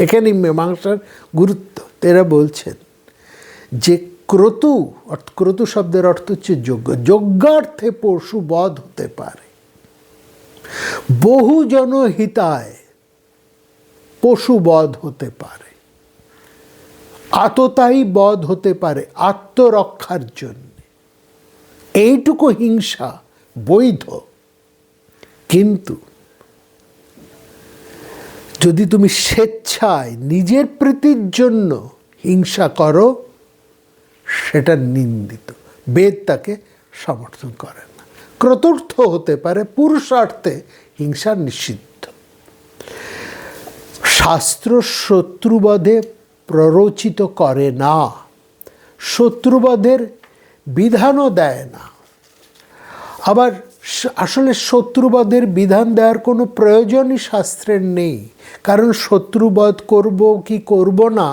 এখানে মীমাংসার গুরুত্ব এরা বলছেন যে ক্রতু শব্দের অর্থ হচ্ছে যজ্ঞ। যজ্ঞার্থে পশু বধ হতে পারে, বহুজন হিতায় পশু বধ হতে পারে, আততায়ী বধ হতে পারে আত্মরক্ষার জন্য। এইটুকু হিংসা বৈধ। কিন্তু যদি তুমি স্বেচ্ছায় নিজের প্রীতির জন্য হিংসা করো, সেটা নিন্দিত। বেদ তাকে সমর্থন করে না। ক্রতুর্থ হতে পারে, পুরুষার্থে হিংসা নিষিদ্ধ। শাস্ত্র শত্রুবধে প্ররোচিত করে না, শত্রুবধের বিধানও দেয় না। আবার আসলে শত্রুবধের বিধান দেওয়ার কোনো প্রয়োজনই শাস্ত্রের নেই, কারণ শত্রুবধ করব কি করব না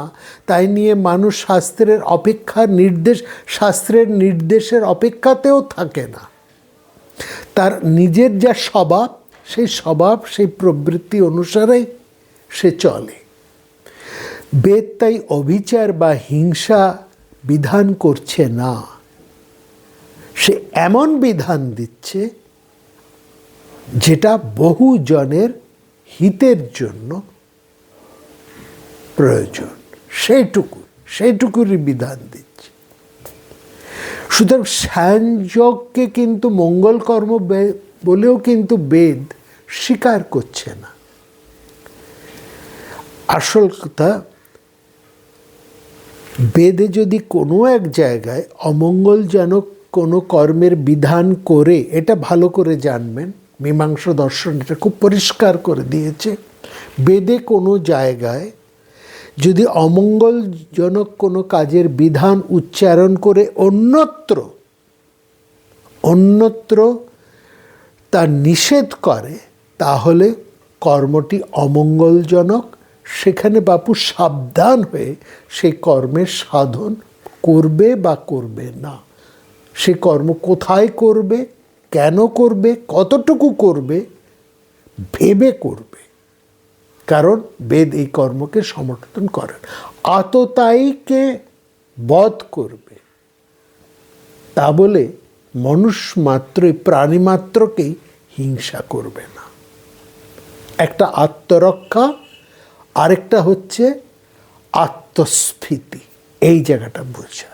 তাই নিয়ে মানুষ শাস্ত্রের নির্দেশের অপেক্ষাতেও থাকে না। তার নিজের যা স্বভাব, সেই প্রবৃত্তি অনুসারেই সে চলে। বেদ তাই অবিচার বা হিংসা বিধান করছে না, সে এমন বিধান দিচ্ছে যেটা বহুজনের হিতের জন্য প্রয়োজন, সেইটুকুরই বিধান দিচ্ছে। সুতরাং সাঞ্জগকে কিন্তু মঙ্গল কর্ম বলেও কিন্তু বেদ স্বীকার করছে না। আসল কথা, বেদে যদি কোনো এক জায়গায় অমঙ্গলজনক কোনো কর্মের বিধান করে, এটা ভালো করে জানবেন, মীমাংসা দর্শন এটা খুব পরিষ্কার করে দিয়েছে। বেদে কোনো জায়গায় যদি অমঙ্গলজনক কোনো কাজের বিধান উচ্চারণ করে অন্যত্র তা নিষেধ করে, তাহলে কর্মটি অমঙ্গলজনক। সেখানে বাপু সাবধান হয়ে সেই কর্মের সাধন করবে বা করবে না। সে কর্ম কোথায় করবে, কেন করবে, কতটুকু করবে, ভেবে করবে। কারণ বেদ এই কর্মকে সমর্থন করেন। আততায়ীকে বধ করবে তা বলে মনুষ্য মাত্রই, প্রাণী মাত্রকেই হিংসা করবে না। একটা আত্মরক্ষা, আরেকটা হচ্ছে আত্মস্ফীতি, এই জায়গাটা বোঝা।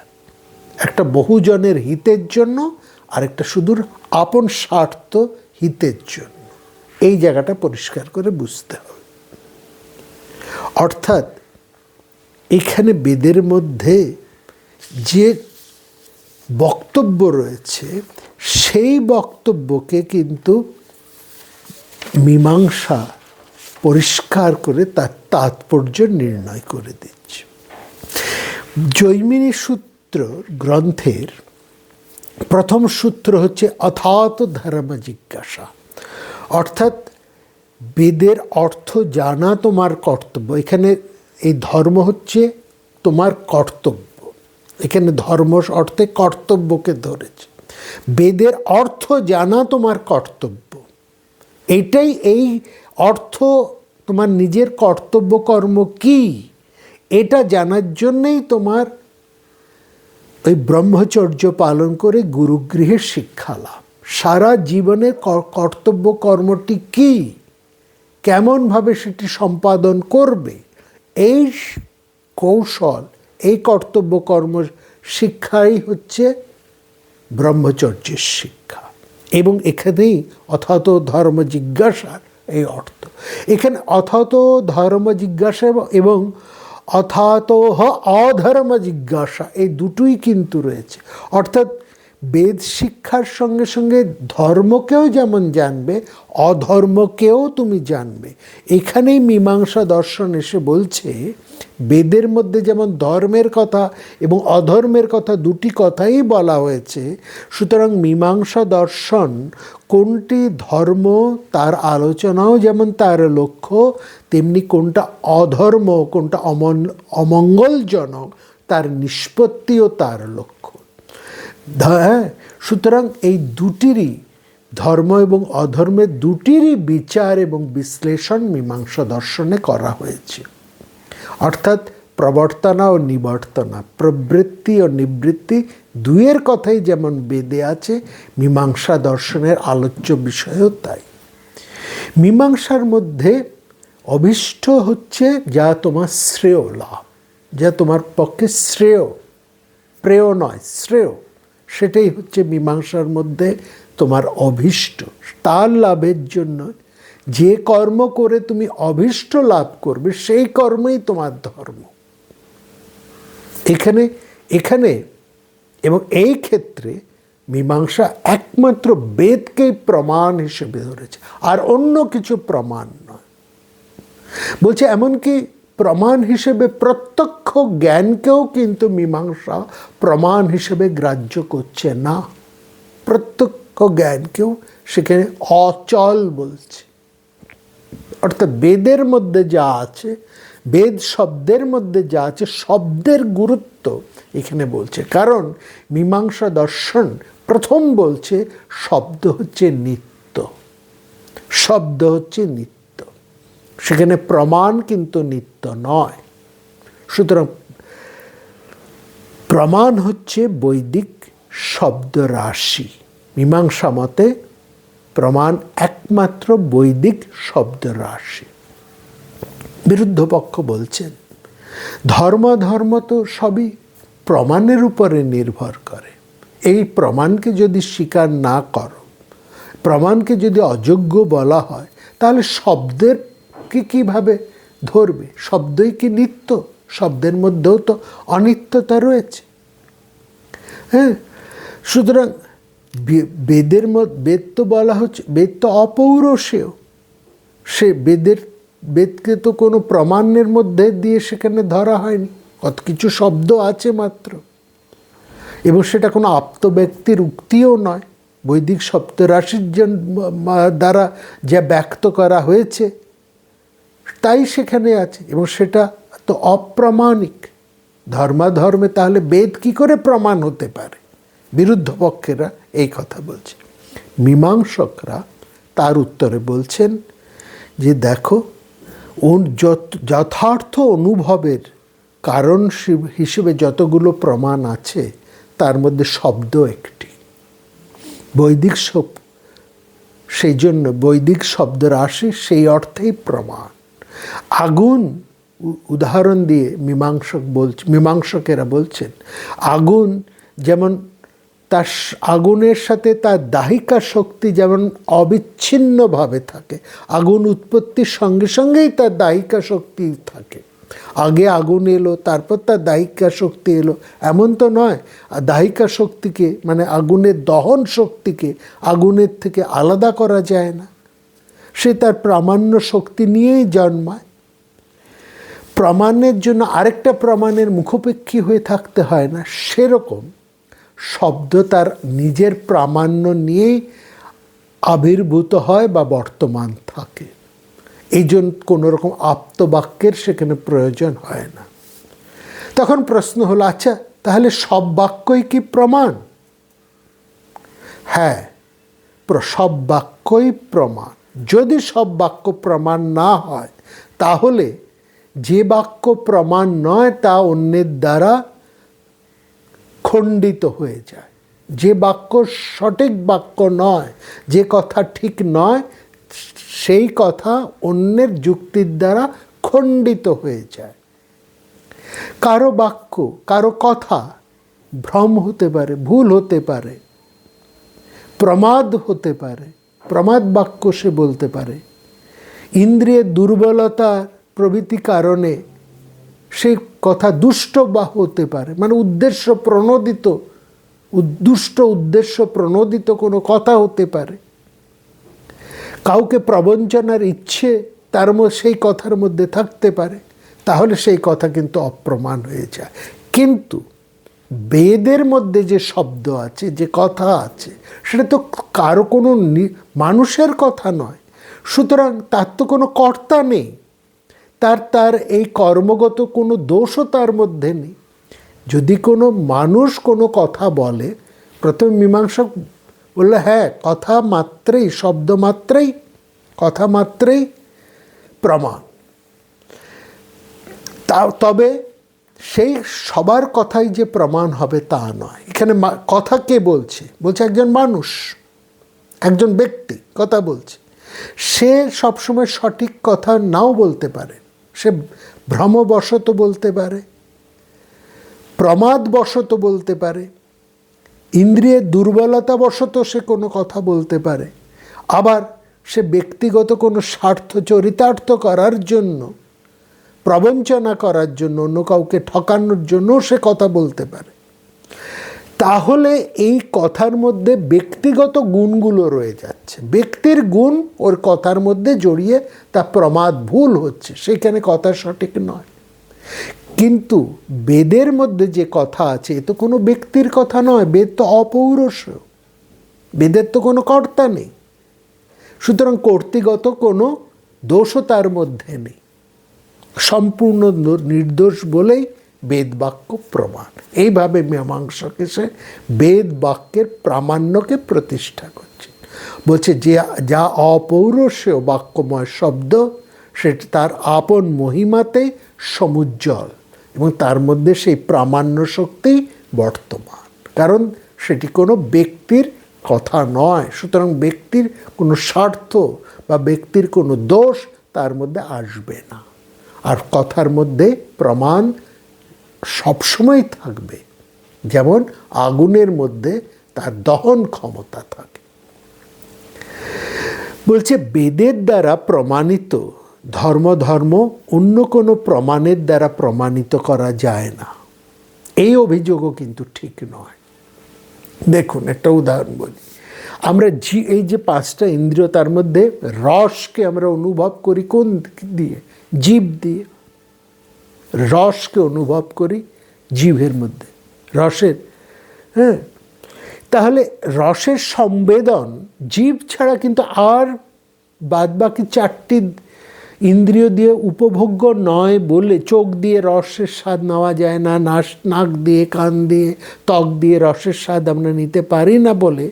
একটা বহুজনের হিতের জন্য, আরেকটা শুধু আপন স্বার্থ হিতের জন্য, এই জায়গাটা পরিষ্কার করে বুঝতে হবে। অর্থাৎ এখানে বেদের মধ্যে যে বক্তব্য রয়েছে, সেই বক্তব্যকে কিন্তু মীমাংসা পরিষ্কার করে তার তাৎপর্য নির্ণয় করে দিচ্ছে। জৈমিনী সূত্র গ্রন্থের প্রথম সূত্র হচ্ছে অথাত ধর্ম জিজ্ঞাসা। অর্থাৎ বেদের অর্থ জানা তোমার কর্তব্য। এখানে এই ধর্ম হচ্ছে তোমার কর্তব্য। এখানে ধর্ম অর্থে কর্তব্যকে ধরেছে। বেদের অর্থ জানা তোমার কর্তব্য। এইটাই, এই অর্থ তোমার নিজের কর্তব্য কর্ম কি, এটা জানার জন্যেই তোমার ওই ব্রহ্মচর্য পালন করে গুরুগৃহের শিক্ষা লাভ। সারা জীবনের কর্তব্য কর্মটি কি, কেমনভাবে সেটি সম্পাদন করবে, এই কৌশল, এই কর্তব্য কর্ম শিক্ষাই হচ্ছে ব্রহ্মচর্যের শিক্ষা। এবং এখানেই অথাত ধর্ম জিজ্ঞাসার এই অর্থ। এখানে অথাত ধর্ম জিজ্ঞাসা এবং অথাত অধর্ম জিজ্ঞাসা, এই দুটোই কিন্তু রয়েছে। অর্থাৎ বেদ শিক্ষার সঙ্গে সঙ্গে ধর্মকেও যেমন জানবে, অধর্মকেও তুমি জানবে। এখানেই মীমাংসা দর্শন এসে বলছে, বেদের মধ্যে যেমন ধর্মের কথা এবং অধর্মের কথা, দুটি কথাই বলা হয়েছে। সুতরাং মীমাংসা দর্শন কোনটি ধর্ম তার আলোচনাও যেমন তার লক্ষ্য, তেমনি কোনটা অধর্ম, কোনটা অমঙ্গলজনক তার নিষ্পত্তিও তার লক্ষ্য। সুতরাং এই দুটিরই, ধর্ম এবং অধর্মের দুটিরই বিচার এবং বিশ্লেষণ মীমাংসা দর্শনে করা হয়েছে। অর্থাৎ প্রবর্তনা ও নিবর্তনা, প্রবৃত্তি ও নিবৃত্তি, দুইয়ের কথাই যেমন বেদে আছে, মীমাংসা দর্শনের আলোচ্য বিষয়ও তাই। মীমাংসার মধ্যে অভীষ্ট হচ্ছে যা তোমার শ্রেয় লাভ, যা তোমার পক্ষে শ্রেয়, প্রেয় নয়, শ্রেয়, সেটাই হচ্ছে মীমাংসার মধ্যে তোমার অভীষ্ট। তার লাভের জন্য যে কর্ম করে তুমি অভীষ্ট লাভ করবে, সেই কর্মই তোমার ধর্ম। এখানে এবং এই ক্ষেত্রে মীমাংসা একমাত্র বেদকেই প্রমাণ হিসেবে ধরেছে, আর অন্য কিছু প্রমাণ নয়। বলছে এমনকি প্রমাণ হিসেবে প্রত্যক্ষ জ্ঞানকেও কিন্তু মীমাংসা প্রমাণ হিসেবে গ্রাহ্য করছে না। প্রত্যক্ষ জ্ঞানকেও সেখানে অচল বলছে। অর্থাৎ বেদের মধ্যে যা আছে, বেদ শব্দের মধ্যে যা আছে, শব্দের গুরুত্ব এখানে বলছে। কারণ মীমাংসা দর্শন প্রথম বলছে শব্দ হচ্ছে নিত্য, শব্দ হচ্ছে নিত্য, সেখানে প্রমাণ কিন্তু নিত্য নয়। সুতরাং প্রমাণ হচ্ছে বৈদিক শব্দ রাশি। মীমাংসা মতে প্রমাণ একমাত্র বৈদিক শব্দ রাশি। বিরুদ্ধ পক্ষ বলছেন ধর্ম তো সবই প্রমাণের উপরে নির্ভর করে। এই প্রমাণকে যদি স্বীকার না করো, প্রমাণকে যদি অযোগ্য বলা হয়, তাহলে শব্দেরকে কীভাবে ধরবে? শব্দই কি নিত্য? শব্দের মধ্যেও তো অনিত্যতা রয়েছে। হ্যাঁ, সুতরাং বেদ তো বলা হচ্ছে, বেদ তো অপৌরুষেয়, সে বেদকে তো কোনো প্রমাণের মধ্যে দিয়ে সেখানে ধরা হয়নি, কত কিছু শব্দ আছে মাত্র, এবং সেটা কোনো আপ্ত ব্যক্তির উক্তিও নয়, বৈদিক সপ্তরাশির দ্বারা যা ব্যক্ত করা হয়েছে তাই সেখানে আছে, এবং সেটা তো অপ্রামাণিক। ধর্মাধর্মে তাহলে বেদ কি করে প্রমাণ হতে পারে? বিরুদ্ধ পক্ষেরা এই কথা বলছে। মীমাংসকরা তার উত্তরে বলছেন যে দেখো, যথার্থ অনুভবের কারণ হিসেবে যতগুলো প্রমাণ আছে তার মধ্যে শব্দ একটি। সেই জন্য বৈদিক শব্দ রাশি সেই অর্থেই প্রমাণ। আগুন উদাহরণ দিয়ে মীমাংসকেরা বলছেন, আগুন যেমন তার আগুনের সাথে তার দাহিকা শক্তি যেমন অবিচ্ছিন্নভাবে থাকে, আগুন উৎপত্তির সঙ্গে সঙ্গেই তার দাহিকা শক্তি থাকে। আগে আগুন এলো, তারপর তার দাহিকা শক্তি এলো, এমন তো নয়। দাহিকা শক্তিকে মানে আগুনের দহন শক্তিকে আগুনের থেকে আলাদা করা যায় না, সে তার প্রামাণ্য শক্তি নিয়েই জন্মায়। প্রমাণের জন্য আরেকটা প্রমাণের মুখাপেক্ষী হয়ে থাকতে হয় না, সেরকম শব্দ তার নিজের প্রামাণ্য নিয়েই আবির্ভূত হয় বা বর্তমান থাকে। এই জন্য কোনো রকম আপ্তবাক্যের সেখানে প্রয়োজন হয় না। তখন প্রশ্ন হলো, আচ্ছা তাহলে সব বাক্যই কি প্রমাণ? হ্যাঁ, সব বাক্যই প্রমাণ। যদি সব বাক্য প্রমাণ না হয়, তাহলে যে বাক্য প্রমাণ নয় তা অন্যের দ্বারা খণ্ডিত হয়ে যায়। যে বাক্য সঠিক বাক্য নয়, যে কথা ঠিক নয়, সেই কথা অন্যের যুক্তির দ্বারা খণ্ডিত হয়ে যায়। কারো বাক্য, কারো কথা ভ্রম হতে পারে, ভুল হতে পারে, প্রমাদ হতে পারে, প্রমাদ বাক্য সে বলতে পারে। ইন্দ্রিয়ের দুর্বলতার প্রভৃতি কারণে সেই কথা দুষ্ট বা হতে পারে, মানে দুষ্ট উদ্দেশ্য প্রণোদিত কোনো কথা হতে পারে। কাউকে প্রবঞ্চনার ইচ্ছে তার সেই কথার মধ্যে থাকতে পারে, তাহলে সেই কথা কিন্তু অপ্রমাণ হয়ে যায়। কিন্তু বেদের মধ্যে যে শব্দ আছে, যে কথা আছে, সেটা তো কারো কোনো মানুষের কথা নয়, সুতরাং তার তো কোনো কর্তা নেই, তার এই কর্মগত কোনো দোষও তার মধ্যে নেই। যদি কোনো মানুষ কোনো কথা বলে, প্রথম মীমাংসক বললে হ্যাঁ, কথা মাত্রেই, শব্দ মাত্রেই, কথা মাত্রেই প্রমাণ। তবে সেই সবার কথাই যে প্রমাণ হবে তা নয়। এখানে কথা কে বলছে? বলছে একজন মানুষ, একজন ব্যক্তি কথা বলছে। সে সবসময় সঠিক কথা নাও বলতে পারে, সে ভ্রমবশত বলতে পারে, প্রমাদবশত বলতে পারে, ইন্দ্রিয়ের দুর্বলতাবশত সে কোনো কথা বলতে পারে, আবার সে ব্যক্তিগত কোনো স্বার্থ চরিতার্থ করার জন্য, প্রবঞ্চনা করার জন্য, অন্য কাউকে ঠকানোর জন্য সে কথা বলতে পারে। তাহলে এই কথার মধ্যে ব্যক্তিগত গুণগুলো রয়ে যাচ্ছে, ব্যক্তির গুণ ওর কথার মধ্যে জড়িয়ে তা প্রমাদ ভুল হচ্ছে, সেখানে কথা সঠিক নয়। কিন্তু বেদের মধ্যে যে কথা আছে, এ তো কোনো ব্যক্তির কথা নয়, বেদ তো অপৌরুষ, বেদের তো কোনো কর্তা নেই, সুতরাং কর্তৃগত কোনো দোষও তার মধ্যে নেই, সম্পূর্ণ নির্দোষ বলেই বেদ বাক্য প্রমাণ। এইভাবে মীমাংসক এসে বেদ বাক্যের প্রামাণ্যকে প্রতিষ্ঠা করছে। বলছে যে যা অপৌরুষেয় বাক্যময় শব্দ, সেটা তার আপন মহিমাতেই সমুজ্জ্বল, এবং তার মধ্যে সেই প্রামাণ্য শক্তি বর্তমান, কারণ সেটি কোনো ব্যক্তির কথা নয়। সুতরাং ব্যক্তির কোনো স্বার্থ বা ব্যক্তির কোনো দোষ তার মধ্যে আসবে না। আর কথার মধ্যে প্রমাণ সবসময় থাকবে, যেমন আগুনের মধ্যে তার দহন ক্ষমতা থাকে। বলছে বেদের দ্বারা প্রমাণিত ধর্ম অন্য কোনো প্রমাণের দ্বারা প্রমাণিত করা যায় না। এই অভিযোগও কিন্তু ঠিক নয়। দেখুন একটা উদাহরণ বলি, আমরা এই যে পাঁচটা ইন্দ্রিয়, তার মধ্যে রসকে আমরা অনুভব করি কোন দিয়ে? জিভ দিয়ে। রসকে অনুভব করি জিভের মধ্যে, রসের। হ্যাঁ, তাহলে রসের সংবেদন জিভ ছাড়া কিন্তু আর বাদবাকি চারটি ইন্দ্রিয় দিয়ে উপভোগ্য নয় বলে, চোখ দিয়ে রসের স্বাদ নেওয়া যায় না, নাক দিয়ে, কান দিয়ে, ত্বক দিয়ে রসের স্বাদ আমরা নিতে পারি না বলে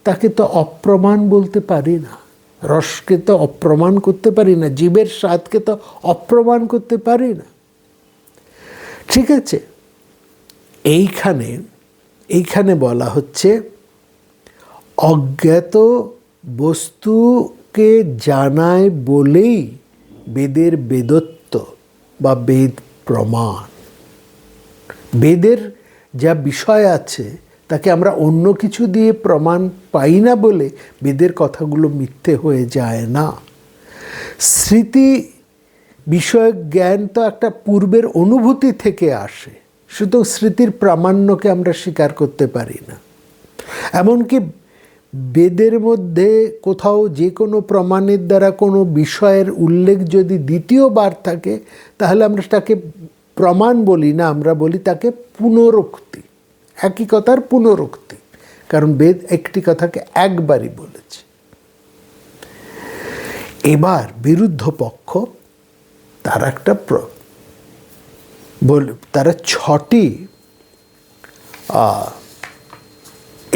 তাকে তো অপ্রমাণ বলতে পারি না। রসকে তো অপ্রমাণ করতে পারি না, জীবের স্বাদকে তো অপ্রমাণ করতে পারি না। ঠিক আছে, এইখানে বলা হচ্ছে অজ্ঞাত বস্তুকে জানায় বলেই বেদের বেদত্ব বা বেদ প্রমাণ। বেদের যা বিষয় আছে তাকে আমরা অন্য কিছু দিয়ে প্রমাণ পাই না বলে বেদের কথাগুলো মিথ্যে হয়ে যায় না। স্মৃতি বিষয়ক জ্ঞান তো একটা পূর্বের অনুভূতি থেকে আসে, সুতরাং স্মৃতির প্রামাণ্যকে আমরা স্বীকার করতে পারি না। এমনকি বেদের মধ্যে কোথাও যে কোনো প্রমাণের দ্বারা কোনো বিষয়ের উল্লেখ যদি দ্বিতীয়বার থাকে, তাহলে আমরা তাকে প্রমাণ বলি না, আমরা বলি তাকে পুনরুক্তি। একই কথার পুনরুক্তি, কারণ বেদ একটি কথাকে একবারই বলেছে। এবার বিরুদ্ধ পক্ষ তারা ছটি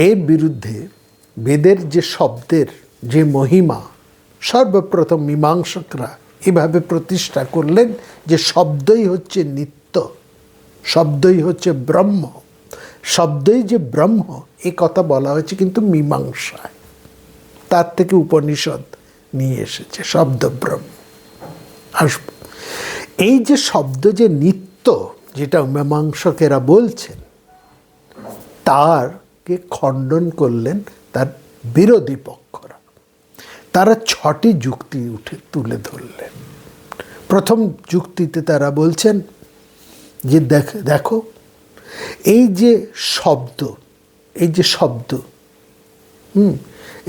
এর বিরুদ্ধে বেদের যে শব্দের যে মহিমা, সর্বপ্রথম মীমাংসকরা এভাবে প্রতিষ্ঠা করলেন যে শব্দই হচ্ছে নিত্য, শব্দই হচ্ছে ব্রহ্ম, শব্দই যে ব্রহ্ম, এ কথা বলা হয়েছে কিন্তু মীমাংসায়। তার থেকে উপনিষদ নিয়ে এসেছে শব্দ ব্রহ্ম। আসব, এই যে শব্দ যে নিত্য, যেটা মীমাংসকেরা বলছেন, তারকে খণ্ডন করলেন তার বিরোধী পক্ষরা। তারা ছটি যুক্তি তুলে ধরলেন। প্রথম যুক্তিতে তারা বলছেন যে দেখো এই যে শব্দ,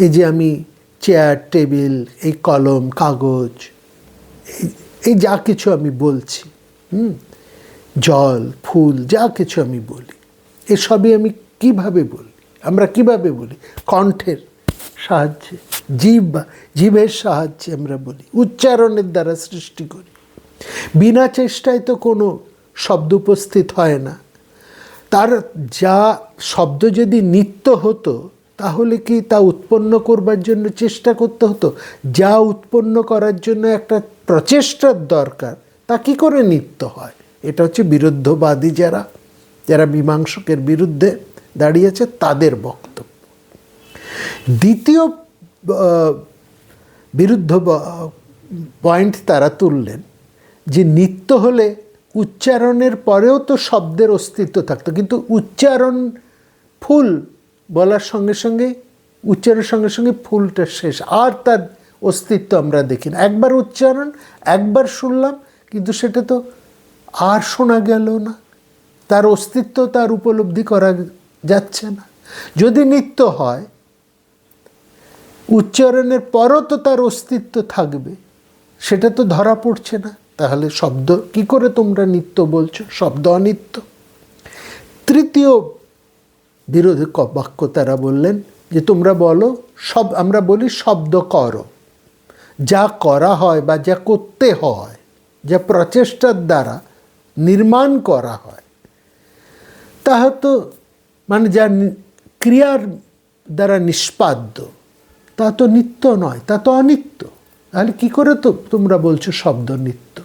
এই যে আমি চেয়ার, টেবিল, এই কলম, কাগজ, এই যা কিছু আমি বলছি, জল, ফুল, যা কিছু আমি বলি, এসবই আমি কিভাবে বলি? আমরা কিভাবে বলি? কণ্ঠের সাহায্যে, জীবের সাহায্যে আমরা বলি, উচ্চারণের দ্বারা সৃষ্টি করি। বিনা চেষ্টায় তো কোনো শব্দ উপস্থিত হয় না। তার যা শব্দ যদি নিত্য হতো, তাহলে কি তা উৎপন্ন করবার জন্য চেষ্টা করতে হতো? যা উৎপন্ন করার জন্য একটা প্রচেষ্টার দরকার, তা কী করে নিত্য হয়? এটা হচ্ছে বিরুদ্ধবাদী যারা মীমাংসকের বিরুদ্ধে দাঁড়িয়েছে তাদের বক্তব্য। দ্বিতীয় বিরুদ্ধ পয়েন্ট তারা তুললেন যে নিত্য হলে উচ্চারণের পরেও তো শব্দের অস্তিত্ব থাকতো, কিন্তু উচ্চারণ ফুল বলার সঙ্গে সঙ্গে, উচ্চারণের সঙ্গে সঙ্গে ফুলটা শেষ, আর তার অস্তিত্ব আমরা দেখি না। একবার উচ্চারণ, একবার শুনলাম, কিন্তু সেটা তো আর শোনা গেল না, তার অস্তিত্ব তার উপলব্ধি করা যাচ্ছে না। যদি নিত্য হয়, উচ্চারণের পরও তো তার অস্তিত্ব থাকবে, সেটা তো ধরা পড়ছে না। তাহলে শব্দ কি করে তোমরা নিত্য বলছো? শব্দ অনিত্য। তৃতীয় বিরোধী বাক্য তারা বললেন যে তোমরা বলো, আমরা বলি শব্দ করো, যা করা হয় বা যা করতে হয়, যা প্রচেষ্টার দ্বারা নির্মাণ করা হয়, তাহা তো মানে যা ক্রিয়ার দ্বারা নিষ্পাদ্য, তা তো নিত্য নয়, তা তো অনিত্য। তাহলে কী করে তো তোমরা বলছো শব্দ নিত্য?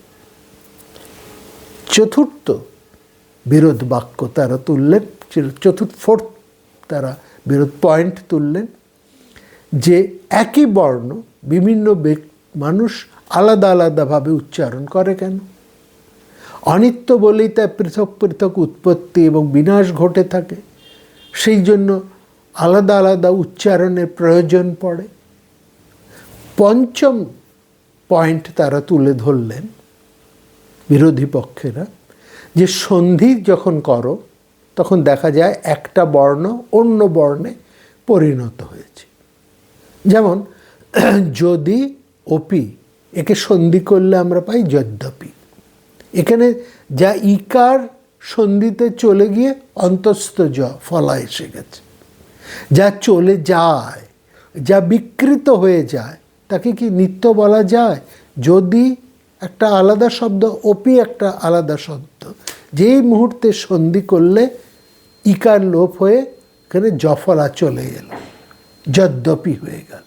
চতুর্থ বিরোধ বাক্য তারা তুললেন, ফোর্থ তারা বিরোধ পয়েন্ট তুললেন যে একই বর্ণ বিভিন্ন মানুষ আলাদা আলাদাভাবে উচ্চারণ করে কেন? অনিত্য বলেই তার পৃথক পৃথক উৎপত্তি এবং বিনাশ ঘটে থাকে, সেই জন্য আলাদা আলাদা উচ্চারণের প্রয়োজন পড়ে। পঞ্চম পয়েন্ট তারা তুলে ধরলেন বিরোধী পক্ষেরা যে সন্ধি যখন করো, তখন দেখা যায় একটা বর্ণ অন্য বর্ণে পরিণত হয়েছে। যেমন যদি অপি, একে সন্ধি করলে আমরা পাই যদ্যপি। এখানে যা ইকার সন্ধিতে চলে গিয়ে অন্তস্থ জ ফলা এসে গেছে। যা চলে যায়, যা বিকৃত হয়ে যায়, তাকে কি নিত্য বলা যায়? যদি একটা আলাদা শব্দ, অপি একটা আলাদা শব্দ, যেই মুহূর্তে সন্ধি করলে ইকার লোপ হয়ে এখানে জফলা চলে গেল, যদ্যপি হয়ে গেল।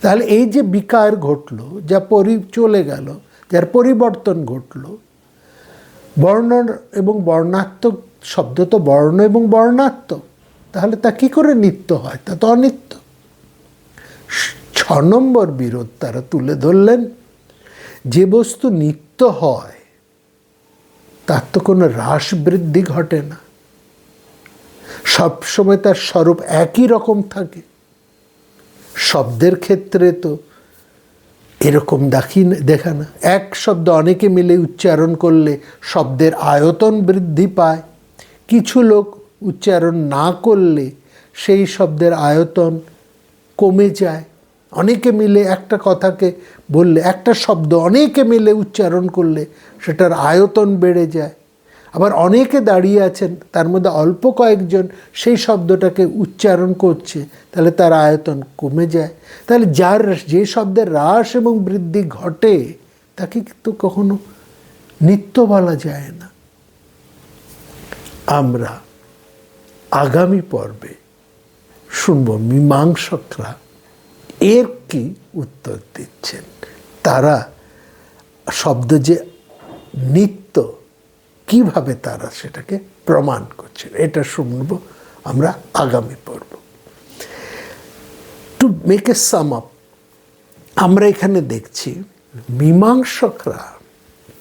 তাহলে এই যে বিকার ঘটল, যা চলে গেল, যার পরিবর্তন ঘটল, বর্ণ এবং বর্ণাত্মক শব্দ তো বর্ণ এবং বর্ণাত্মক, তাহলে তা কী করে নিত্য হয়? তা তো অনিত্য। 6 নম্বর বিরোধ তারা তুলে ধরলেন, যে বস্তু নিত্য হয় তার তো কোনো হ্রাস বৃদ্ধি ঘটে না, সবসময় তার স্বরূপ একই রকম থাকে। শব্দের ক্ষেত্রে তো এরকম দেখা না। এক শব্দ অনেকে মিলে উচ্চারণ করলে শব্দের আয়তন বৃদ্ধি পায়, কিছু লোক উচ্চারণ না করলে সেই শব্দের আয়তন কমে যায়। অনেকে মিলে একটা কথাকে বললে, একটা শব্দ অনেকে মিলে উচ্চারণ করলে সেটার আয়তন বেড়ে যায়। আবার অনেকে দাঁড়িয়ে আছেন, তার মধ্যে অল্প কয়েকজন সেই শব্দটাকে উচ্চারণ করছে, তাহলে তার আয়তন কমে যায়। তাহলে যে শব্দের হ্রাস এবং বৃদ্ধি ঘটে তাকে তো কখনো নিত্য বলা যায় না। আমরা আগামী পর্বে শুনব মীমাংসকরা এর কি উত্তর দিচ্ছেন। তারা শব্দ যে নিত্য, কিভাবে তারা সেটাকে প্রমাণ করছেন, এটা শুনব আমরা আগামী পর্ব। To make a sum up, আমরা এখানে দেখছি মীমাংসকরা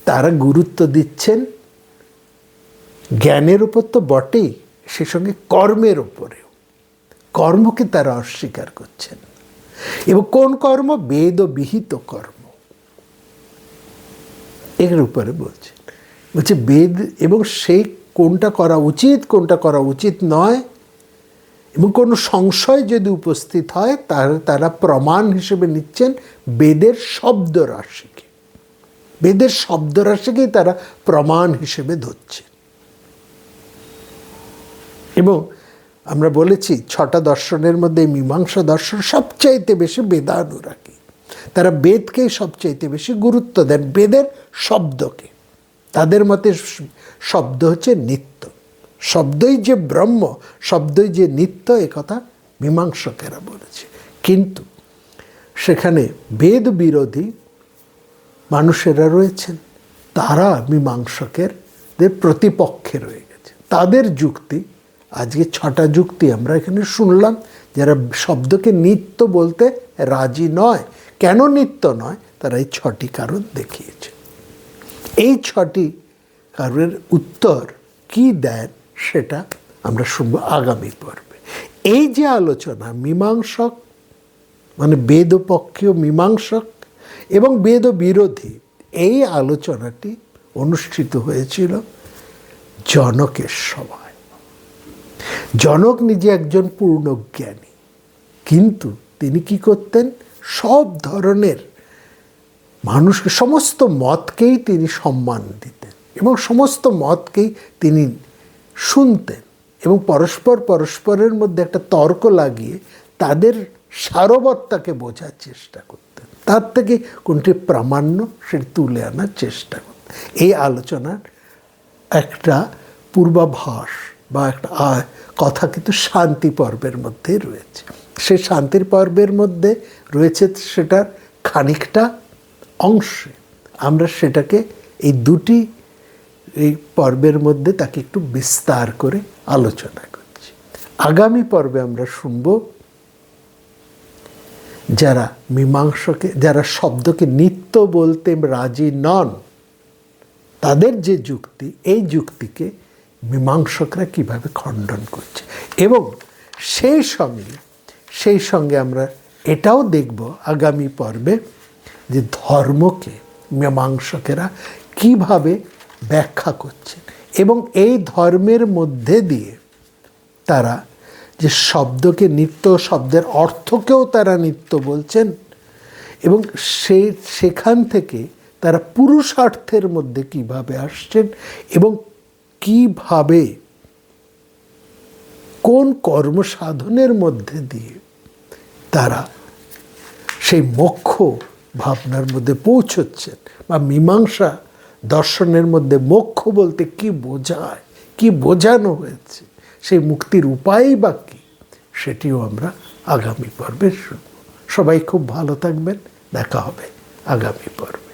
তারা গুরুত্ব দিচ্ছেন জ্ঞানের উপর তো বটেই, সে সঙ্গে কর্মের উপরেও। কর্মকে তারা অস্বীকার করছেন। এবং কোন কর্ম? বেদ বিহিত কর্ম, এর উপরে বলছে বেদ, এবং সেই কোনটা করা উচিত কোনটা করা উচিত নয়, এবং কোনো সংশয় যদি উপস্থিত হয় তাহলে তারা প্রমাণ হিসেবে নিচ্ছেন বেদের শব্দ রাশিকে। বেদের শব্দ রাশিকেই তারা প্রমাণ হিসেবে ধরছে। এবং আমরা বলেছি 6টা দর্শনের মধ্যে মীমাংসা দর্শন সবচাইতে বেশি বেদানুরাগী। তারা বেদকেই সবচাইতে বেশি গুরুত্ব দেন, বেদের শব্দকে। তাদের মতে শব্দ হচ্ছে নিত্য, শব্দই যে ব্রহ্ম, শব্দই যে নিত্য, একথা মীমাংসকেরা বলেছে। কিন্তু সেখানে বেদ বিরোধী মানুষেরা রয়েছেন, তারা মীমাংসকেরদের প্রতিপক্ষে রয়ে গেছে। তাদের যুক্তি, আজকে 6টা যুক্তি আমরা এখানে শুনলাম, যারা শব্দকে নিত্য বলতে রাজি নয়। কেন নিত্য নয়? তারা এই 6টি কারণ দেখিয়েছে। এই 6টি কারণের উত্তর কি দেন সেটা আমরা শুনবো আগামী পর্বে। এই যে আলোচনা মীমাংসক মানে বেদপক্ষীয় মীমাংসক এবং বেদ বিরোধী, এই আলোচনাটি অনুষ্ঠিত হয়েছিল জনকের সভায়। জনক নিজে একজন পূর্ণজ্ঞানী, কিন্তু তিনি কি করতেন? সব ধরনের মানুষকে, সমস্ত মতকেই তিনি সম্মান দিতেন এবং সমস্ত মতকেই তিনি শুনতেন এবং পরস্পরের মধ্যে একটা তর্ক লাগিয়ে তাদের সারবত্তাকে বোঝার চেষ্টা করতেন। তার থেকে কোনটি প্রামাণ্য সেটি তুলে আনার চেষ্টা করতেন। এই আলোচনার একটা পূর্বাভাস বা একটা কথা কিন্তু শান্তি পর্বের মধ্যে রয়েছে। সেই শান্তির পর্বের মধ্যে রয়েছে সেটার খানিকটা অংশে। আমরা সেটাকে এই দুটি এই পর্বের মধ্যে তাকে একটু বিস্তার করে আলোচনা করছি। আগামী পর্বে আমরা শুনব যারা মীমাংসকে, যারা শব্দকে নিত্য বলতে রাজি নন, তাদের যে যুক্তি, এই যুক্তিকে মীমাংসকরা কিভাবে খণ্ডন করছে। এবং সেই সঙ্গে আমরা এটাও দেখব আগামী পর্বে যে ধর্মকে মীমাংসকেরা কিভাবে ব্যাখ্যা করছেন এবং এই ধর্মের মধ্যে দিয়ে তারা যে শব্দকে নিত্য, শব্দের অর্থকেও তারা নিত্য বলছেন, এবং সেখান থেকে তারা পুরুষার্থের মধ্যে কিভাবে আসছেন এবং কিভাবে কোন কর্মসাধনের মধ্যে দিয়ে তারা সেই মোক্ষ ভাবনার মধ্যে পৌঁছচ্ছেন, বা মীমাংসা দর্শনের মধ্যে মোক্ষ বলতে কি বোঝায়, কি বোঝানো হয়েছে, সেই মুক্তির উপায়ই বা কী, সেটিও আমরা আগামী পর্বে শুনব। সবাই খুব ভালো থাকবেন, দেখা হবে আগামী পর্বে।